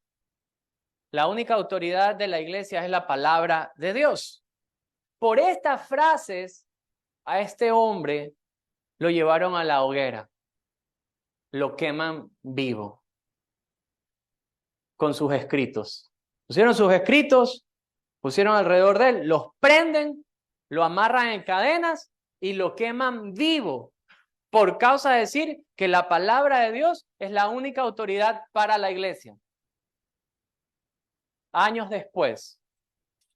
La única autoridad de la iglesia es la palabra de Dios. Por estas frases, a este hombre lo llevaron a la hoguera, lo queman vivo con sus escritos. Pusieron sus escritos, pusieron alrededor de él, los prenden, lo amarran en cadenas y lo queman vivo por causa de decir que la palabra de Dios es la única autoridad para la iglesia. Años después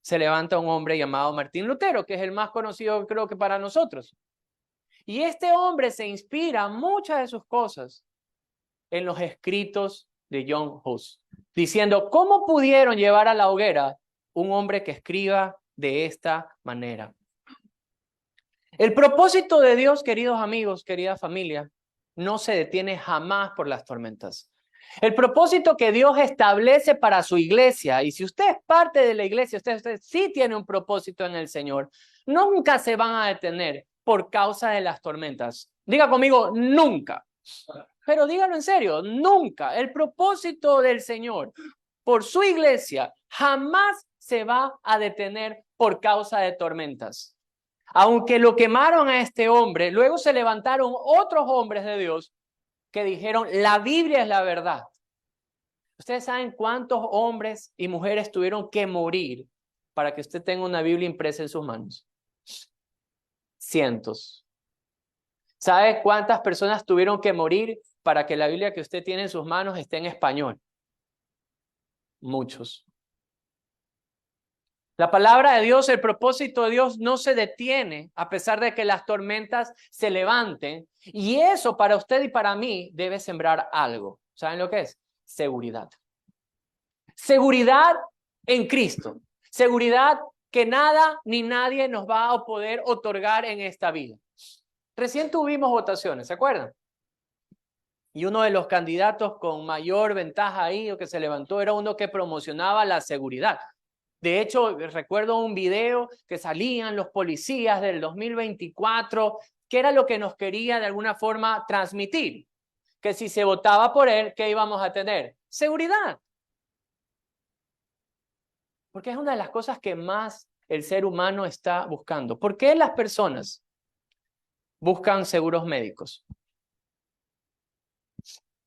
se levanta un hombre llamado Martín Lutero, que es el más conocido creo que para nosotros. Y este hombre se inspira muchas de sus cosas en los escritos de John Hus, diciendo, ¿cómo pudieron llevar a la hoguera un hombre que escriba de esta manera? El propósito de Dios, queridos amigos, querida familia, no se detiene jamás por las tormentas. El propósito que Dios establece para su iglesia, y si usted es parte de la iglesia, usted sí tiene un propósito en el Señor, nunca se van a detener por causa de las tormentas. Diga conmigo, nunca. Pero dígalo en serio, nunca. El propósito del Señor por su iglesia jamás se va a detener por causa de tormentas. Aunque lo quemaron a este hombre, luego se levantaron otros hombres de Dios que dijeron, la Biblia es la verdad. ¿Ustedes saben cuántos hombres y mujeres tuvieron que morir para que usted tenga una Biblia impresa en sus manos? Cientos. ¿Sabe cuántas personas tuvieron que morir para que la Biblia que usted tiene en sus manos esté en español? Muchos. La palabra de Dios, el propósito de Dios no se detiene a pesar de que las tormentas se levanten. Y eso para usted y para mí debe sembrar algo. ¿Saben lo que es? Seguridad. Seguridad en Cristo. Seguridad que nada ni nadie nos va a poder otorgar en esta vida. Recién tuvimos votaciones, ¿se acuerdan? Y uno de los candidatos con mayor ventaja ahí o que se levantó era uno que promocionaba la seguridad. De hecho, recuerdo un video que salían los policías del 2024, que era lo que nos quería de alguna forma transmitir. Que si se votaba por él, ¿qué íbamos a tener? Seguridad. Porque es una de las cosas que más el ser humano está buscando. ¿Por qué las personas buscan seguros médicos?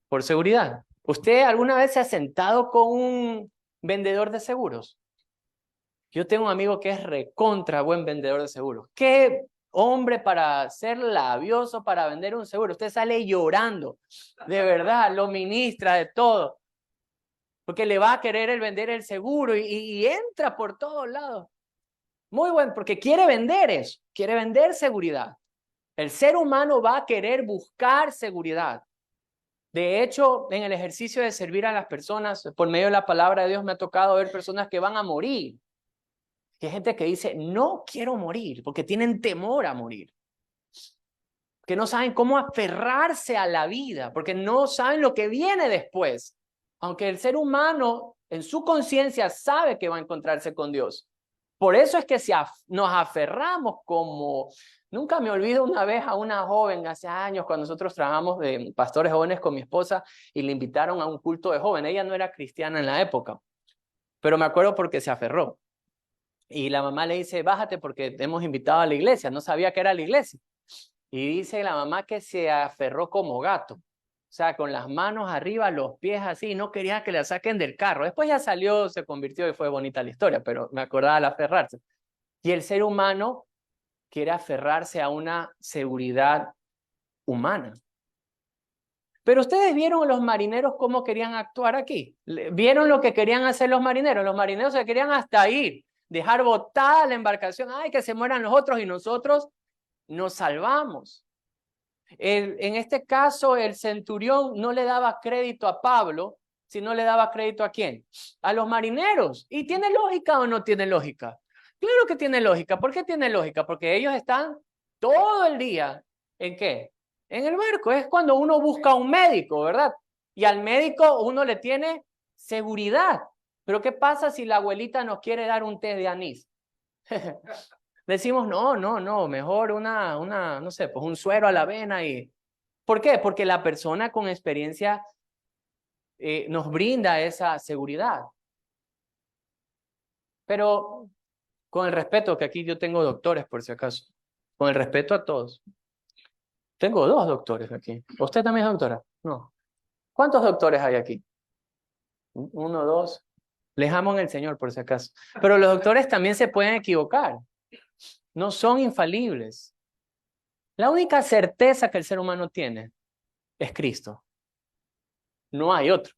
Por seguridad. ¿Usted alguna vez se ha sentado con un vendedor de seguros? Yo tengo un amigo que es recontra buen vendedor de seguros. ¿Qué hombre para ser labioso para vender un seguro? Usted sale llorando, de verdad, lo ministra de todo, porque le va a querer el vender el seguro y entra por todos lados. Muy bueno, porque quiere vender eso, quiere vender seguridad. El ser humano va a querer buscar seguridad. De hecho, en el ejercicio de servir a las personas, por medio de la palabra de Dios, me ha tocado ver personas que van a morir. Y hay gente que dice, no quiero morir, porque tienen temor a morir. Que no saben cómo aferrarse a la vida, porque no saben lo que viene después. Aunque el ser humano en su conciencia sabe que va a encontrarse con Dios. Por eso es que nos aferramos como... Nunca me olvido una vez a una joven hace años cuando nosotros trabajamos de pastores jóvenes con mi esposa y le invitaron a un culto de joven. Ella no era cristiana en la época, pero me acuerdo porque se aferró. Y la mamá le dice, bájate porque te hemos invitado a la iglesia. No sabía que era la iglesia. Y dice la mamá que se aferró como gato. O sea, con las manos arriba, los pies así, no quería que la saquen del carro. Después ya salió, se convirtió y fue bonita la historia, pero me acordaba de aferrarse. Y el ser humano quiere aferrarse a una seguridad humana. Pero ustedes vieron a los marineros cómo querían actuar aquí. ¿Vieron lo que querían hacer los marineros? Los marineros se querían hasta ir, dejar botada la embarcación. Ay, que se mueran los otros y nosotros nos salvamos. En este caso, el centurión no le daba crédito a Pablo, sino le daba crédito ¿a quién? A los marineros. ¿Y tiene lógica o no tiene lógica? Claro que tiene lógica. ¿Por qué tiene lógica? Porque ellos están todo el día, ¿en qué? En el barco. Es cuando uno busca un médico, ¿verdad? Y al médico uno le tiene seguridad. Pero ¿qué pasa si la abuelita nos quiere dar un té de anís? Decimos, no, mejor no sé, pues un suero a la avena y... ¿Por qué? Porque la persona con experiencia nos brinda esa seguridad. Pero con el respeto, que aquí yo tengo doctores por si acaso, con el respeto a todos. Tengo 2 doctores aquí. ¿Usted también es doctora? No. ¿Cuántos doctores hay aquí? 1, 2. Les amo en el Señor por si acaso. Pero los doctores también se pueden equivocar. No son infalibles. La única certeza que el ser humano tiene es Cristo. No hay otro.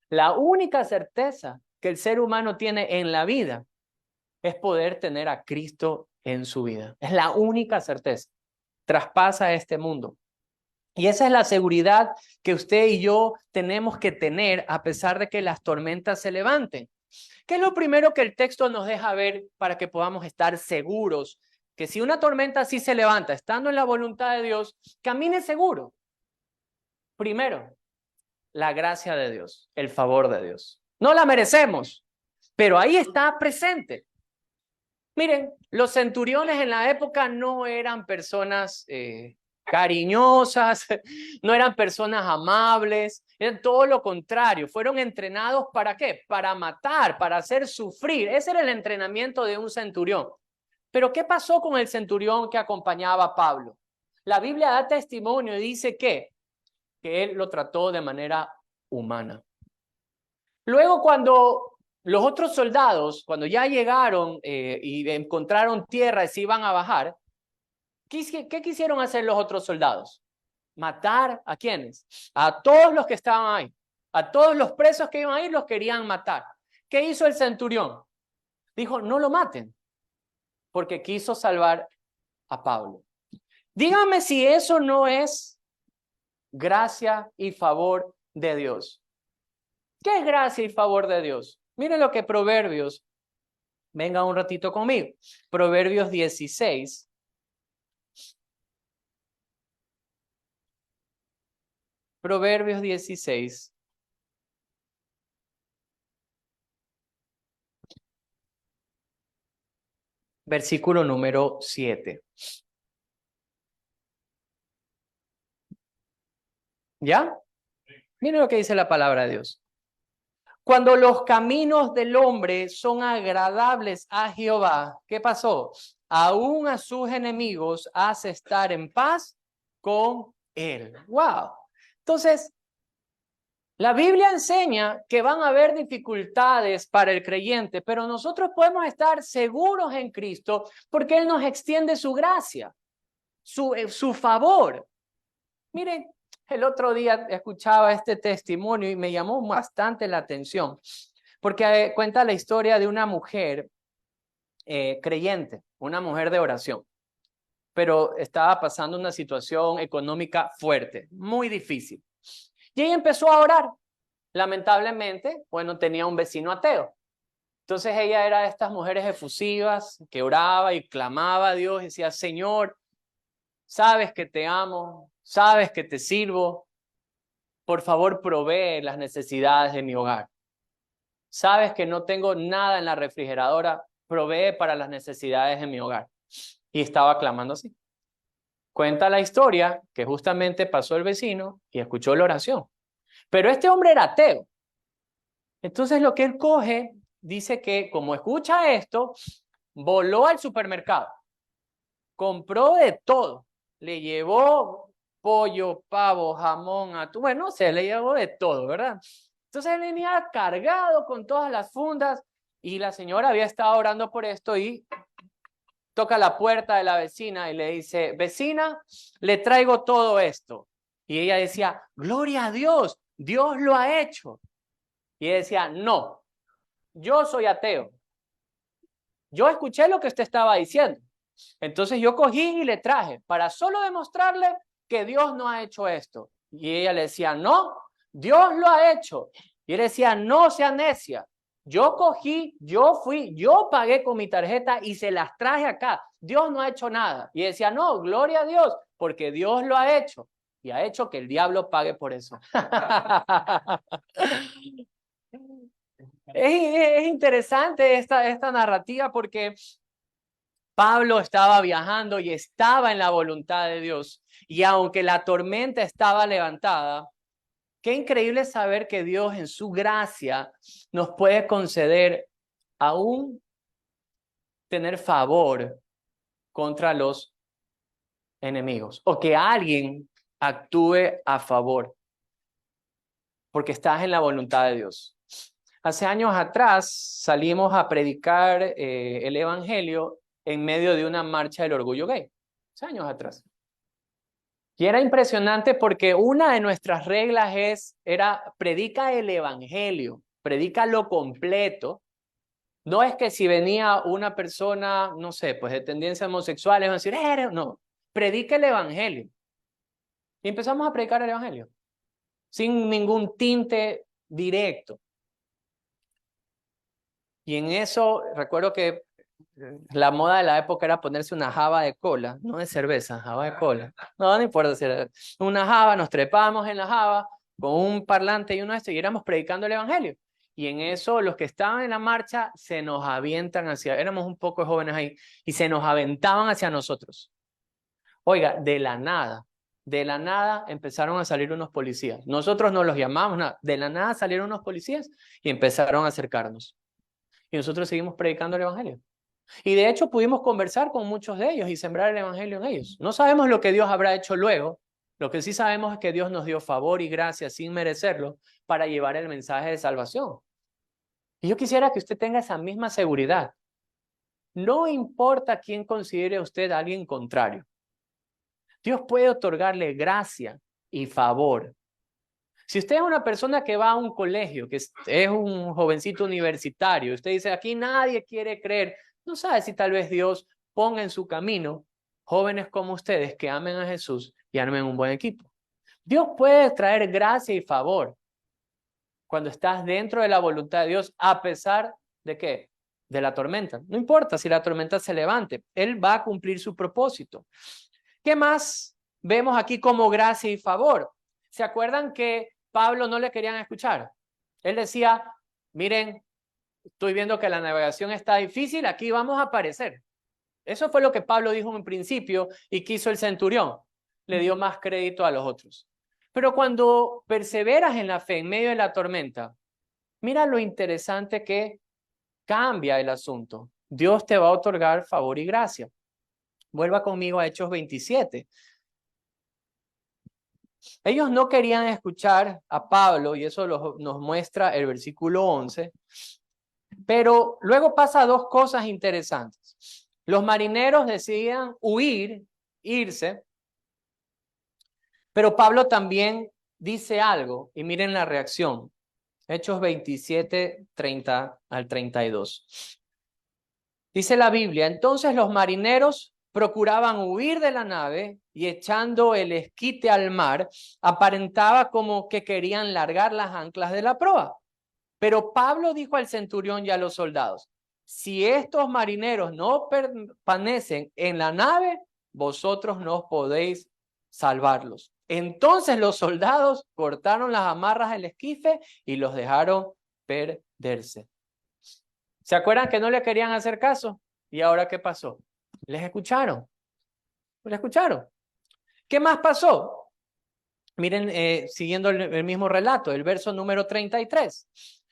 La única certeza que el ser humano tiene en la vida es poder tener a Cristo en su vida. Es la única certeza. Traspasa este mundo. Y esa es la seguridad que usted y yo tenemos que tener a pesar de que las tormentas se levanten. ¿Qué es lo primero que el texto nos deja ver para que podamos estar seguros que si una tormenta así se levanta, estando en la voluntad de Dios, camine seguro? Primero, la gracia de Dios, el favor de Dios. No la merecemos, pero ahí está presente. Miren, los centuriones en la época no eran personas cariñosas, no eran personas amables, eran todo lo contrario. Fueron entrenados ¿para qué? Para matar, para hacer sufrir. Ese era el entrenamiento de un centurión. Pero ¿qué pasó con el centurión que acompañaba a Pablo? La Biblia da testimonio y dice que él lo trató de manera humana. Luego, cuando los otros soldados, cuando ya llegaron y encontraron tierra y se iban a bajar, ¿qué quisieron hacer los otros soldados? ¿Matar a quiénes? A todos los que estaban ahí. A todos los presos que iban ahí los querían matar. ¿Qué hizo el centurión? Dijo, no lo maten, porque quiso salvar a Pablo. Dígame si eso no es gracia y favor de Dios. ¿Qué es gracia y favor de Dios? Miren lo que Proverbios, venga un ratito conmigo. Proverbios 16. Proverbios 16. Versículo número 7. ¿Ya? Miren lo que dice la palabra de Dios. Cuando los caminos del hombre son agradables a Jehová, ¿qué pasó? Aún a sus enemigos hace estar en paz con él. ¡Wow! Entonces, la Biblia enseña que van a haber dificultades para el creyente, pero nosotros podemos estar seguros en Cristo porque Él nos extiende su gracia, su favor. Miren, el otro día escuchaba este testimonio y me llamó bastante la atención, porque cuenta la historia de una mujer creyente, una mujer de oración, pero estaba pasando una situación económica fuerte, muy difícil. Y ella empezó a orar. Lamentablemente, bueno, tenía un vecino ateo. Entonces ella era de estas mujeres efusivas que oraba y clamaba a Dios y decía, Señor, sabes que te amo, sabes que te sirvo, por favor provee las necesidades de mi hogar. Sabes que no tengo nada en la refrigeradora, provee para las necesidades de mi hogar. Y estaba clamando así. Cuenta la historia que justamente pasó el vecino y escuchó la oración. Pero este hombre era ateo. Entonces lo que él coge, dice que como escucha esto, voló al supermercado, compró de todo, le llevó pollo, pavo, jamón, atún, bueno, se le llevó de todo, ¿verdad? Entonces él venía cargado con todas las fundas y la señora había estado orando por esto y toca la puerta de la vecina y le dice, vecina, le traigo todo esto. Y ella decía, gloria a Dios, Dios lo ha hecho. Y ella decía, no, yo soy ateo. Yo escuché lo que usted estaba diciendo. Entonces yo cogí y le traje para solo demostrarle que Dios no ha hecho esto. Y ella le decía, no, Dios lo ha hecho. Y él decía, no sea necia. Yo cogí, yo fui, yo pagué con mi tarjeta y se las traje acá. Dios no ha hecho nada. Y decía, no, gloria a Dios, porque Dios lo ha hecho. Y ha hecho que el diablo pague por eso. Es interesante esta narrativa porque Pablo estaba viajando y estaba en la voluntad de Dios. Y aunque la tormenta estaba levantada, qué increíble saber que Dios en su gracia nos puede conceder aún tener favor contra los enemigos o que alguien actúe a favor porque estás en la voluntad de Dios. Hace años atrás salimos a predicar el evangelio en medio de una marcha del orgullo gay. Hace años atrás. Y era impresionante porque una de nuestras reglas era predica el evangelio, predica lo completo. No es que si venía una persona, no sé, pues de tendencias homosexuales, van a decir, no, predica el evangelio. Y empezamos a predicar el evangelio, sin ningún tinte directo. Y en eso recuerdo que la moda de la época era ponerse una java de cola, no de cerveza, java de cola. No, no importa si era una java, nos trepábamos en la java con un parlante y uno de estos y éramos predicando el evangelio. Y en eso los que estaban en la marcha se nos avientan éramos un poco jóvenes ahí, y se nos aventaban hacia nosotros. Oiga, de la nada empezaron a salir unos policías. Nosotros no los llamamos nada, de la nada salieron unos policías y empezaron a acercarnos. Y nosotros seguimos predicando el evangelio. Y de hecho pudimos conversar con muchos de ellos y sembrar el evangelio en ellos. No sabemos lo que Dios habrá hecho luego. Lo que sí sabemos es que Dios nos dio favor y gracia sin merecerlo para llevar el mensaje de salvación. Y yo quisiera que usted tenga esa misma seguridad. No importa quién considere usted a alguien contrario. Dios puede otorgarle gracia y favor. Si usted es una persona que va a un colegio, que es un jovencito universitario, usted dice, aquí nadie quiere creer, no sabe si tal vez Dios ponga en su camino jóvenes como ustedes que amen a Jesús y armen un buen equipo. Dios puede traer gracia y favor cuando estás dentro de la voluntad de Dios, a pesar de ¿qué? De la tormenta. No importa si la tormenta se levante, Él va a cumplir su propósito. ¿Qué más vemos aquí como gracia y favor? ¿Se acuerdan que Pablo no le querían escuchar? Él decía, miren, estoy viendo que la navegación está difícil, aquí vamos a aparecer. Eso fue lo que Pablo dijo en principio y quiso el centurión. Le dio más crédito a los otros. Pero cuando perseveras en la fe en medio de la tormenta, Mira lo interesante que cambia el asunto. Dios te va a otorgar favor y gracia. Vuelva conmigo a Hechos 27. Ellos no querían escuchar a Pablo, y eso nos muestra el versículo 11, pero luego pasa dos cosas interesantes. Los marineros decían huir, irse, pero Pablo también dice algo, y miren la reacción. Hechos 27, 30 al 32. Dice la Biblia, entonces los marineros procuraban huir de la nave y echando el esquite al mar, aparentaba como que querían largar las anclas de la proa. Pero Pablo dijo al centurión y a los soldados, si estos marineros no permanecen en la nave, vosotros no podéis salvarlos. Entonces los soldados cortaron las amarras del esquife y los dejaron perderse. ¿Se acuerdan que no le querían hacer caso? ¿Y ahora qué pasó? Les escucharon. ¿Les escucharon? ¿Qué más pasó? Miren, siguiendo el mismo relato, el verso número 33.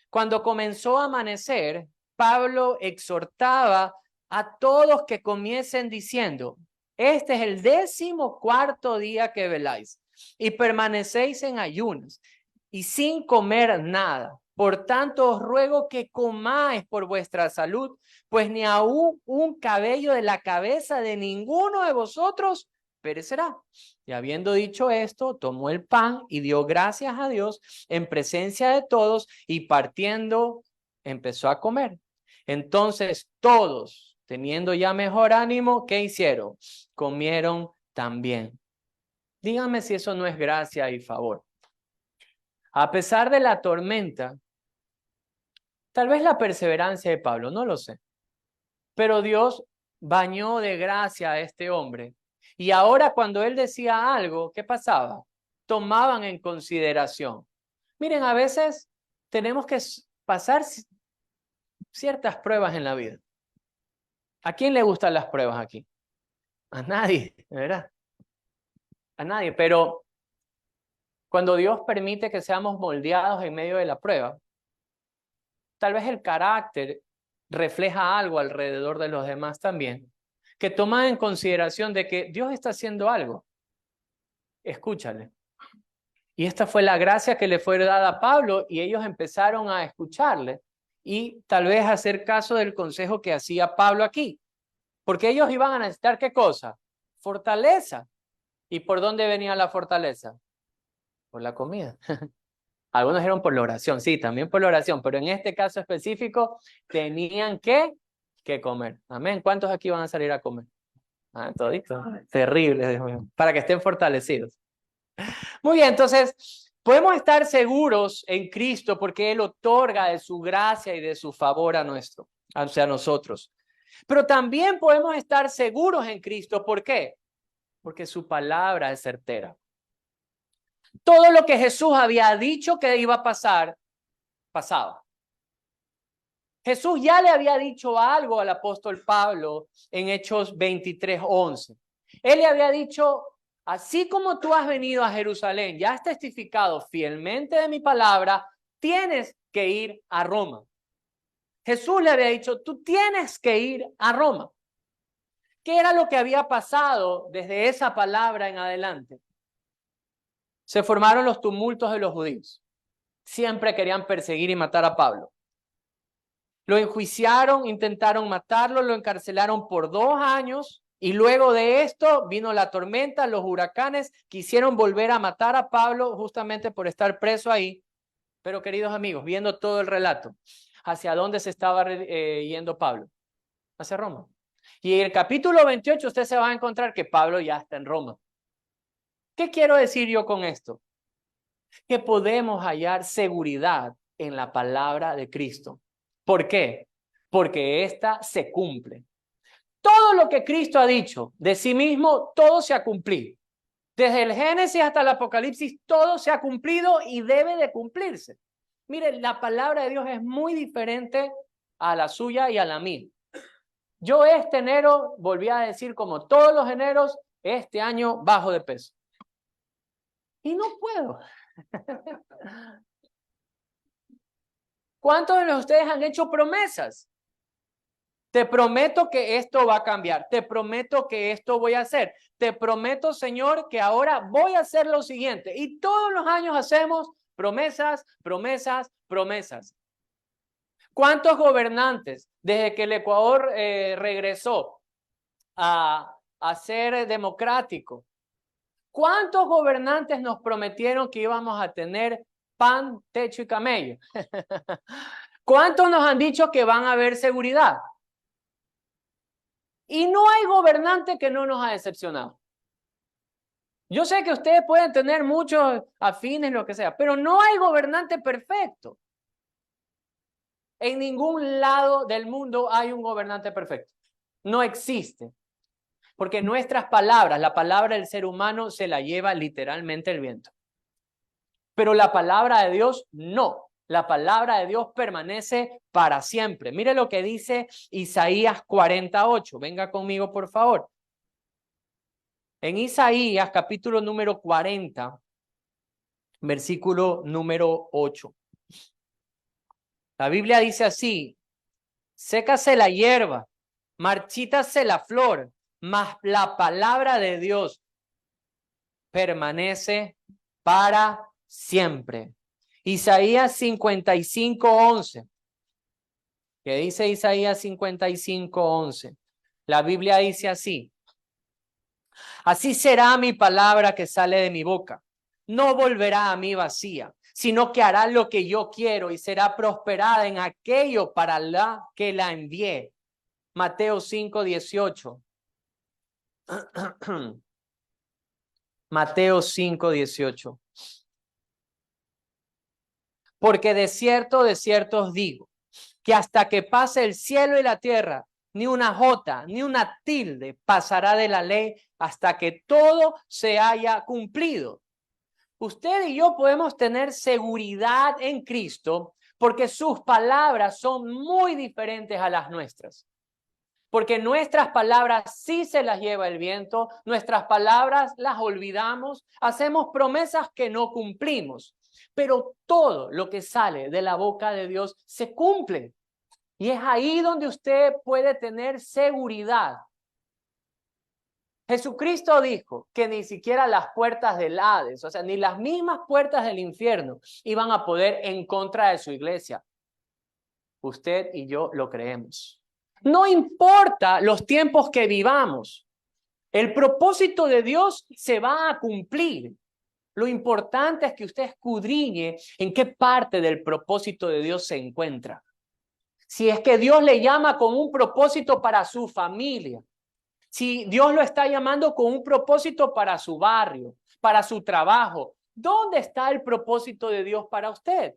Cuando comenzó a amanecer, Pablo exhortaba a todos que comiesen diciendo, este es el 14º día que veláis y permanecéis en ayunas y sin comer nada. Por tanto, os ruego que comáis por vuestra salud, pues ni aún un cabello de la cabeza de ninguno de vosotros perecerá. Y habiendo dicho esto, tomó el pan y dio gracias a Dios en presencia de todos y partiendo, empezó a comer. Entonces todos, teniendo ya mejor ánimo, ¿qué hicieron? Comieron también. Díganme si eso no es gracia y favor. A pesar de la tormenta, tal vez la perseverancia de Pablo, no lo sé, pero Dios bañó de gracia a este hombre. Y ahora cuando él decía algo, ¿qué pasaba? Tomaban en consideración. Miren, a veces tenemos que pasar ciertas pruebas en la vida. ¿A quién le gustan las pruebas aquí? A nadie, ¿verdad? A nadie, pero cuando Dios permite que seamos moldeados en medio de la prueba, tal vez el carácter refleja algo alrededor de los demás también, que toma en consideración de que Dios está haciendo algo. Escúchale. Y esta fue la gracia que le fue dada a Pablo y ellos empezaron a escucharle y tal vez hacer caso del consejo que hacía Pablo aquí. Porque ellos iban a necesitar, ¿qué cosa? Fortaleza. ¿Y por dónde venía la fortaleza? Por la comida. Algunos dijeron por la oración, sí, también por la oración, pero en este caso específico tenían que comer. Amén. ¿Cuántos aquí van a salir a comer? Ah, toditos. Terrible, Dios mío. Para que estén fortalecidos. Muy bien, entonces podemos estar seguros en Cristo porque Él otorga de su gracia y de su favor hacia nosotros. Pero también podemos estar seguros en Cristo. ¿Por qué? Porque su palabra es certera. Todo lo que Jesús había dicho que iba a pasar, pasaba. Jesús ya le había dicho algo al apóstol Pablo en Hechos 23:11. Él le había dicho, así como tú has venido a Jerusalén y has testificado fielmente de mi palabra, tienes que ir a Roma. Jesús le había dicho, tú tienes que ir a Roma. ¿Qué era lo que había pasado desde esa palabra en adelante? Se formaron los tumultos de los judíos. Siempre querían perseguir y matar a Pablo. Lo enjuiciaron, intentaron matarlo, lo encarcelaron por 2 años y luego de esto vino la tormenta, los huracanes, quisieron volver a matar a Pablo justamente por estar preso ahí. Pero queridos amigos, viendo todo el relato, ¿hacia dónde se estaba yendo Pablo? Hacia Roma. Y en el capítulo 28 usted se va a encontrar que Pablo ya está en Roma. ¿Qué quiero decir yo con esto? Que podemos hallar seguridad en la palabra de Cristo. ¿Por qué? Porque esta se cumple. Todo lo que Cristo ha dicho de sí mismo, todo se ha cumplido. Desde el Génesis hasta el Apocalipsis, todo se ha cumplido y debe de cumplirse. Miren, la palabra de Dios es muy diferente a la suya y a la mía. Yo este enero, volví a decir como todos los eneros, este año bajo de peso. Y no puedo. ¿Cuántos de ustedes han hecho promesas? Te prometo que esto va a cambiar. Te prometo que esto voy a hacer. Te prometo, Señor, que ahora voy a hacer lo siguiente. Y todos los años hacemos promesas, promesas, promesas. ¿Cuántos gobernantes, desde que el Ecuador regresó a ser democrático, cuántos gobernantes nos prometieron que íbamos a tener pan, techo y camello? ¿Cuántos nos han dicho que van a haber seguridad? Y no hay gobernante que no nos ha decepcionado. Yo sé que ustedes pueden tener muchos afines, lo que sea, pero no hay gobernante perfecto. En ningún lado del mundo hay un gobernante perfecto. No existe. Porque nuestras palabras, la palabra del ser humano se la lleva literalmente el viento. Pero la palabra de Dios no. La palabra de Dios permanece para siempre. Mire lo que dice Isaías 48. Venga conmigo, por favor. En Isaías, capítulo número 40, versículo número 8. La Biblia dice así: sécase la hierba, marchítase la flor, mas la palabra de Dios permanece para siempre. Isaías 55:11. ¿Qué dice Isaías 55:11? La Biblia dice así: así será mi palabra que sale de mi boca. No volverá a mí vacía, sino que hará lo que yo quiero y será prosperada en aquello para la que la envié. Mateo 5:18. Mateo 5:18. Porque de cierto os digo, que hasta que pase el cielo y la tierra, ni una jota, ni una tilde pasará de la ley hasta que todo se haya cumplido. Usted y yo podemos tener seguridad en Cristo porque sus palabras son muy diferentes a las nuestras. Porque nuestras palabras sí se las lleva el viento, nuestras palabras las olvidamos, hacemos promesas que no cumplimos. Pero todo lo que sale de la boca de Dios se cumple. Y es ahí donde usted puede tener seguridad. Jesucristo dijo que ni siquiera las puertas del Hades, o sea, ni las mismas puertas del infierno iban a poder en contra de su iglesia. Usted y yo lo creemos. No importa los tiempos que vivamos, el propósito de Dios se va a cumplir. Lo importante es que usted escudriñe en qué parte del propósito de Dios se encuentra. Si es que Dios le llama con un propósito para su familia, si Dios lo está llamando con un propósito para su barrio, para su trabajo, ¿dónde está el propósito de Dios para usted?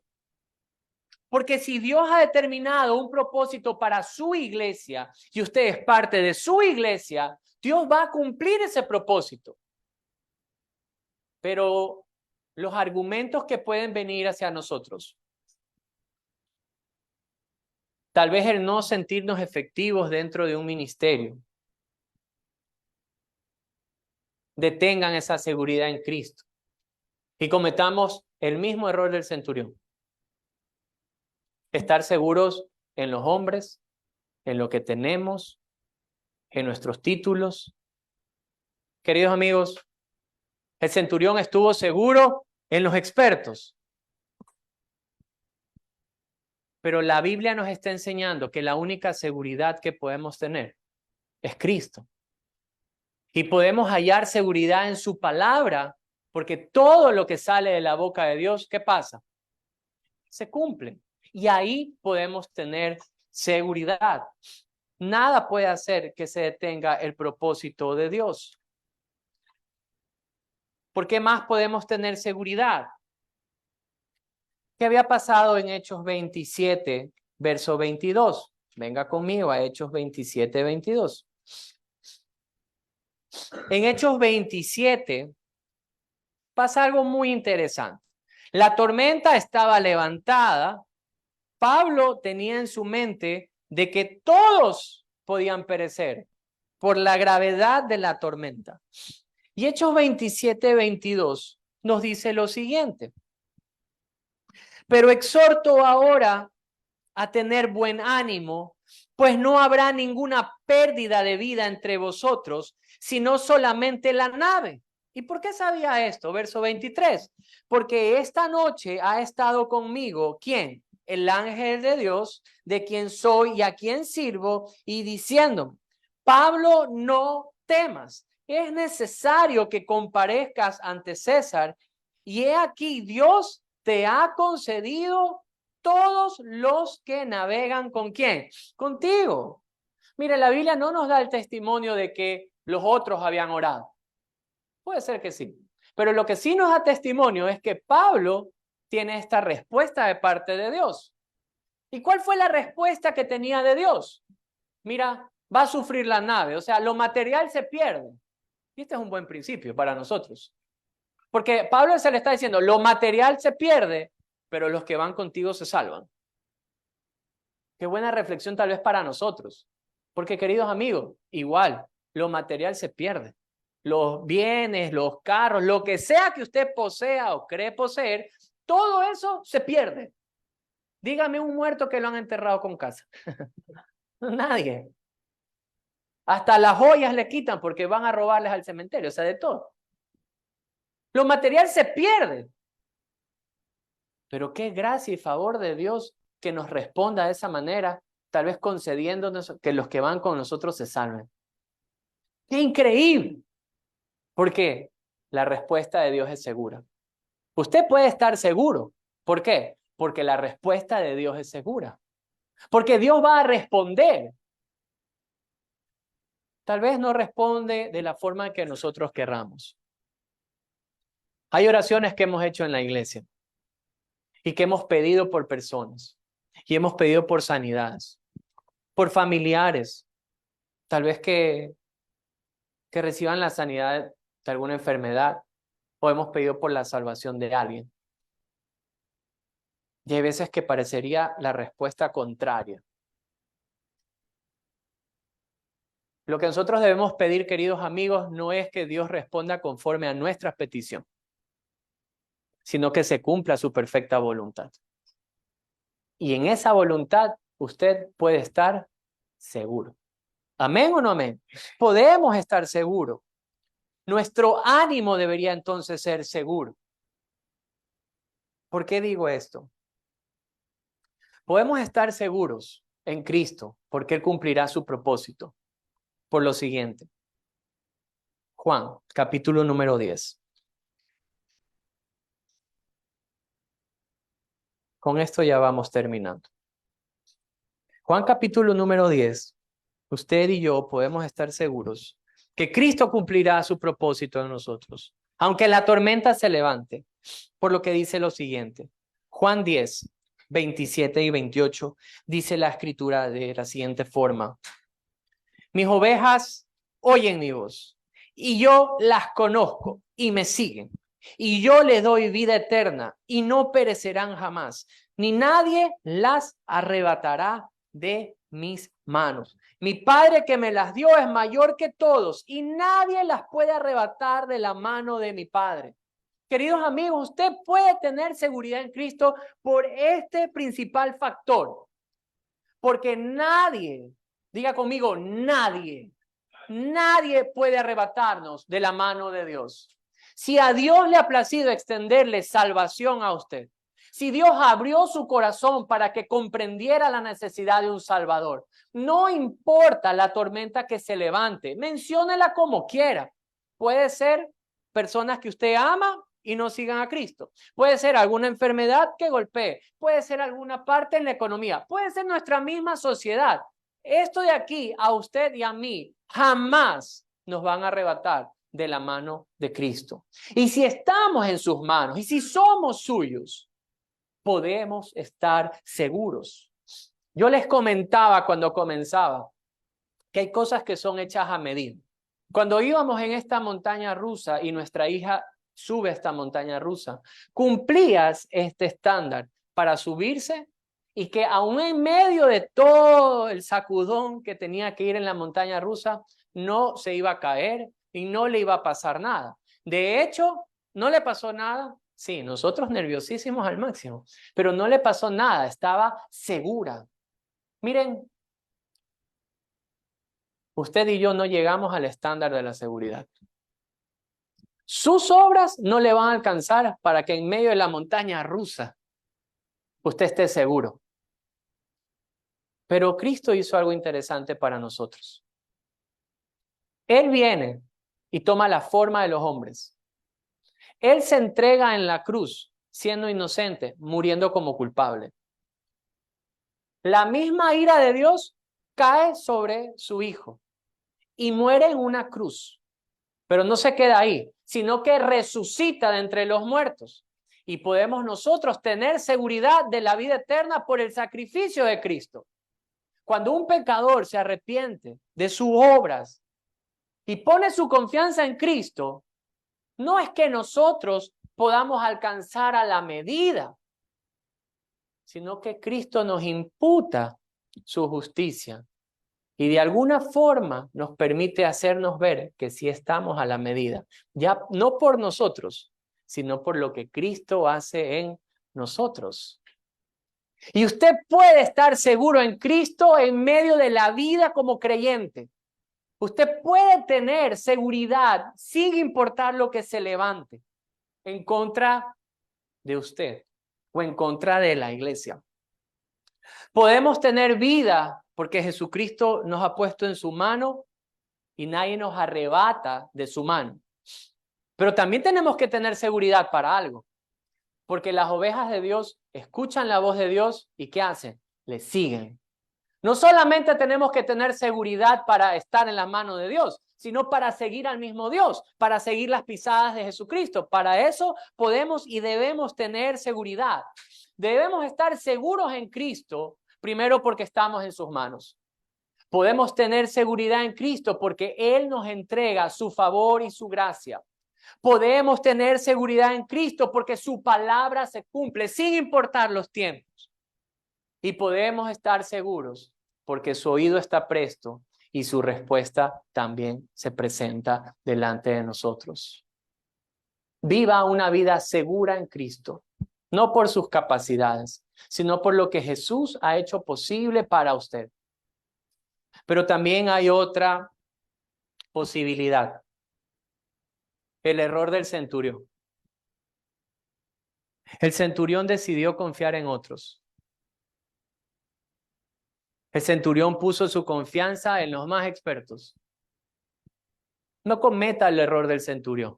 Porque si Dios ha determinado un propósito para su iglesia y usted es parte de su iglesia, Dios va a cumplir ese propósito. Pero los argumentos que pueden venir hacia nosotros, tal vez el no sentirnos efectivos dentro de un ministerio, detengan esa seguridad en Cristo y cometamos el mismo error del centurión. Estar seguros en los hombres, en lo que tenemos, en nuestros títulos. Queridos amigos, el centurión estuvo seguro en los expertos. Pero la Biblia nos está enseñando que la única seguridad que podemos tener es Cristo. Y podemos hallar seguridad en su palabra, porque todo lo que sale de la boca de Dios, ¿qué pasa? Se cumple. Y ahí podemos tener seguridad. Nada puede hacer que se detenga el propósito de Dios. ¿Por qué más podemos tener seguridad? ¿Qué había pasado en Hechos 27, verso 22? Venga conmigo a Hechos 27, 22. En Hechos 27 pasa algo muy interesante. La tormenta estaba levantada. Pablo tenía en su mente de que todos podían perecer por la gravedad de la tormenta. Y Hechos 27, 22 nos dice lo siguiente: pero exhorto ahora a tener buen ánimo, pues no habrá ninguna pérdida de vida entre vosotros, sino solamente la nave. ¿Y por qué sabía esto? Verso 23. Porque esta noche ha estado conmigo, ¿quién? El ángel de Dios, de quien soy y a quien sirvo, y diciéndome, Pablo, no temas, es necesario que comparezcas ante César, y he aquí Dios te ha concedido todos los que navegan ¿con quién? Contigo. Mire, la Biblia no nos da el testimonio de que los otros habían orado. Puede ser que sí. Pero lo que sí nos da testimonio es que Pablo tiene esta respuesta de parte de Dios. ¿Y cuál fue la respuesta que tenía de Dios? Mira, va a sufrir la nave, o sea, lo material se pierde. Y este es un buen principio para nosotros. Porque Pablo se le está diciendo, lo material se pierde, pero los que van contigo se salvan. Qué buena reflexión tal vez para nosotros. Porque, queridos amigos, igual, lo material se pierde. Los bienes, los carros, lo que sea que usted posea o cree poseer, todo eso se pierde. Dígame un muerto que lo han enterrado con casa. Nadie. Hasta las joyas le quitan porque van a robarles al cementerio, o sea, de todo. Lo material se pierde. Pero qué gracia y favor de Dios que nos responda de esa manera, tal vez concediéndonos que los que van con nosotros se salven. ¡Qué increíble! Porque la respuesta de Dios es segura. Usted puede estar seguro. ¿Por qué? Porque la respuesta de Dios es segura. Porque Dios va a responder. Tal vez no responde de la forma que nosotros querramos. Hay oraciones que hemos hecho en la iglesia y que hemos pedido por personas y hemos pedido por sanidades, por familiares, tal vez que reciban la sanidad de alguna enfermedad o hemos pedido por la salvación de alguien. Y hay veces que parecería la respuesta contraria. Lo que nosotros debemos pedir, queridos amigos, no es que Dios responda conforme a nuestra petición, sino que se cumpla su perfecta voluntad. Y en esa voluntad usted puede estar seguro. ¿Amén o no amén? Podemos estar seguros. Nuestro ánimo debería entonces ser seguro. ¿Por qué digo esto? Podemos estar seguros en Cristo porque Él cumplirá su propósito. Por lo siguiente. Juan, capítulo número 10. Con esto ya vamos terminando. Juan capítulo número 10. Usted y yo podemos estar seguros que Cristo cumplirá su propósito en nosotros, aunque la tormenta se levante. Por lo que dice lo siguiente. Juan 10, 27 y 28 dice la escritura de la siguiente forma. Mis ovejas oyen mi voz y yo las conozco y me siguen. Y yo les doy vida eterna y no perecerán jamás, ni nadie las arrebatará de mis manos. Mi Padre que me las dio es mayor que todos y nadie las puede arrebatar de la mano de mi Padre. Queridos amigos, usted puede tener seguridad en Cristo por este principal factor. Porque nadie, diga conmigo, nadie puede arrebatarnos de la mano de Dios. Si a Dios le ha placido extenderle salvación a usted, si Dios abrió su corazón para que comprendiera la necesidad de un Salvador, no importa la tormenta que se levante, menciónela como quiera. Puede ser personas que usted ama y no sigan a Cristo. Puede ser alguna enfermedad que golpee, puede ser alguna parte en la economía, puede ser nuestra misma sociedad. Esto de aquí a usted y a mí jamás nos van a arrebatar de la mano de Cristo. Y si estamos en sus manos y si somos suyos, podemos estar seguros. Yo les comentaba cuando comenzaba que hay cosas que son hechas a medida. Cuando íbamos en esta montaña rusa y nuestra hija sube esta montaña rusa, cumplías este estándar para subirse y que aún en medio de todo el sacudón que tenía que ir en la montaña rusa, no se iba a caer y no le iba a pasar nada. De hecho, no le pasó nada Sí, nosotros nerviosísimos al máximo, pero no le pasó nada, estaba segura. Miren, usted y yo no llegamos al estándar de la seguridad. Sus obras no le van a alcanzar para que en medio de la montaña rusa usted esté seguro. Pero Cristo hizo algo interesante para nosotros. Él viene y toma la forma de los hombres. Él se entrega en la cruz, siendo inocente, muriendo como culpable. La misma ira de Dios cae sobre su Hijo y muere en una cruz. Pero no se queda ahí, sino que resucita de entre los muertos. Y podemos nosotros tener seguridad de la vida eterna por el sacrificio de Cristo. Cuando un pecador se arrepiente de sus obras y pone su confianza en Cristo, no es que nosotros podamos alcanzar a la medida, sino que Cristo nos imputa su justicia y de alguna forma nos permite hacernos ver que sí estamos a la medida, ya no por nosotros, sino por lo que Cristo hace en nosotros. Y usted puede estar seguro en Cristo en medio de la vida como creyente. Usted puede tener seguridad sin importar lo que se levante en contra de usted o en contra de la iglesia. Podemos tener vida porque Jesucristo nos ha puesto en su mano y nadie nos arrebata de su mano. Pero también tenemos que tener seguridad para algo, porque las ovejas de Dios escuchan la voz de Dios y ¿qué hacen? Le siguen. No solamente tenemos que tener seguridad para estar en la mano de Dios, sino para seguir al mismo Dios, para seguir las pisadas de Jesucristo. Para eso podemos y debemos tener seguridad. Debemos estar seguros en Cristo, primero porque estamos en sus manos. Podemos tener seguridad en Cristo porque Él nos entrega su favor y su gracia. Podemos tener seguridad en Cristo porque su palabra se cumple sin importar los tiempos. Y podemos estar seguros porque su oído está presto y su respuesta también se presenta delante de nosotros. Viva una vida segura en Cristo, no por sus capacidades, sino por lo que Jesús ha hecho posible para usted. Pero también hay otra posibilidad, el error del centurión. El centurión decidió confiar en otros. El centurión puso su confianza en los más expertos. No cometa el error del centurión.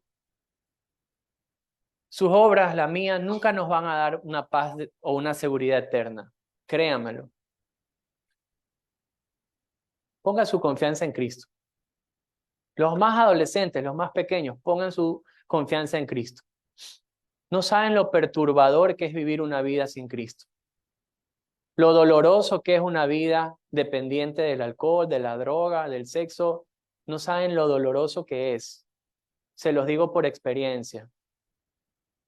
Sus obras, la mía, nunca nos van a dar una paz o una seguridad eterna. Créamelo. Ponga su confianza en Cristo. Los más adolescentes, los más pequeños, pongan su confianza en Cristo. No saben lo perturbador que es vivir una vida sin Cristo. Lo doloroso que es una vida dependiente del alcohol, de la droga, del sexo. No saben lo doloroso que es. Se los digo por experiencia.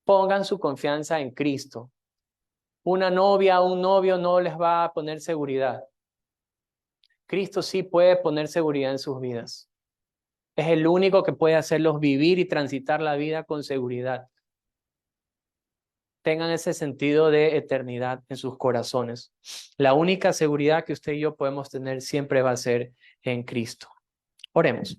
Pongan su confianza en Cristo. Una novia o un novio no les va a poner seguridad. Cristo sí puede poner seguridad en sus vidas. Es el único que puede hacerlos vivir y transitar la vida con seguridad. Tengan ese sentido de eternidad en sus corazones. La única seguridad que usted y yo podemos tener siempre va a ser en Cristo. Oremos.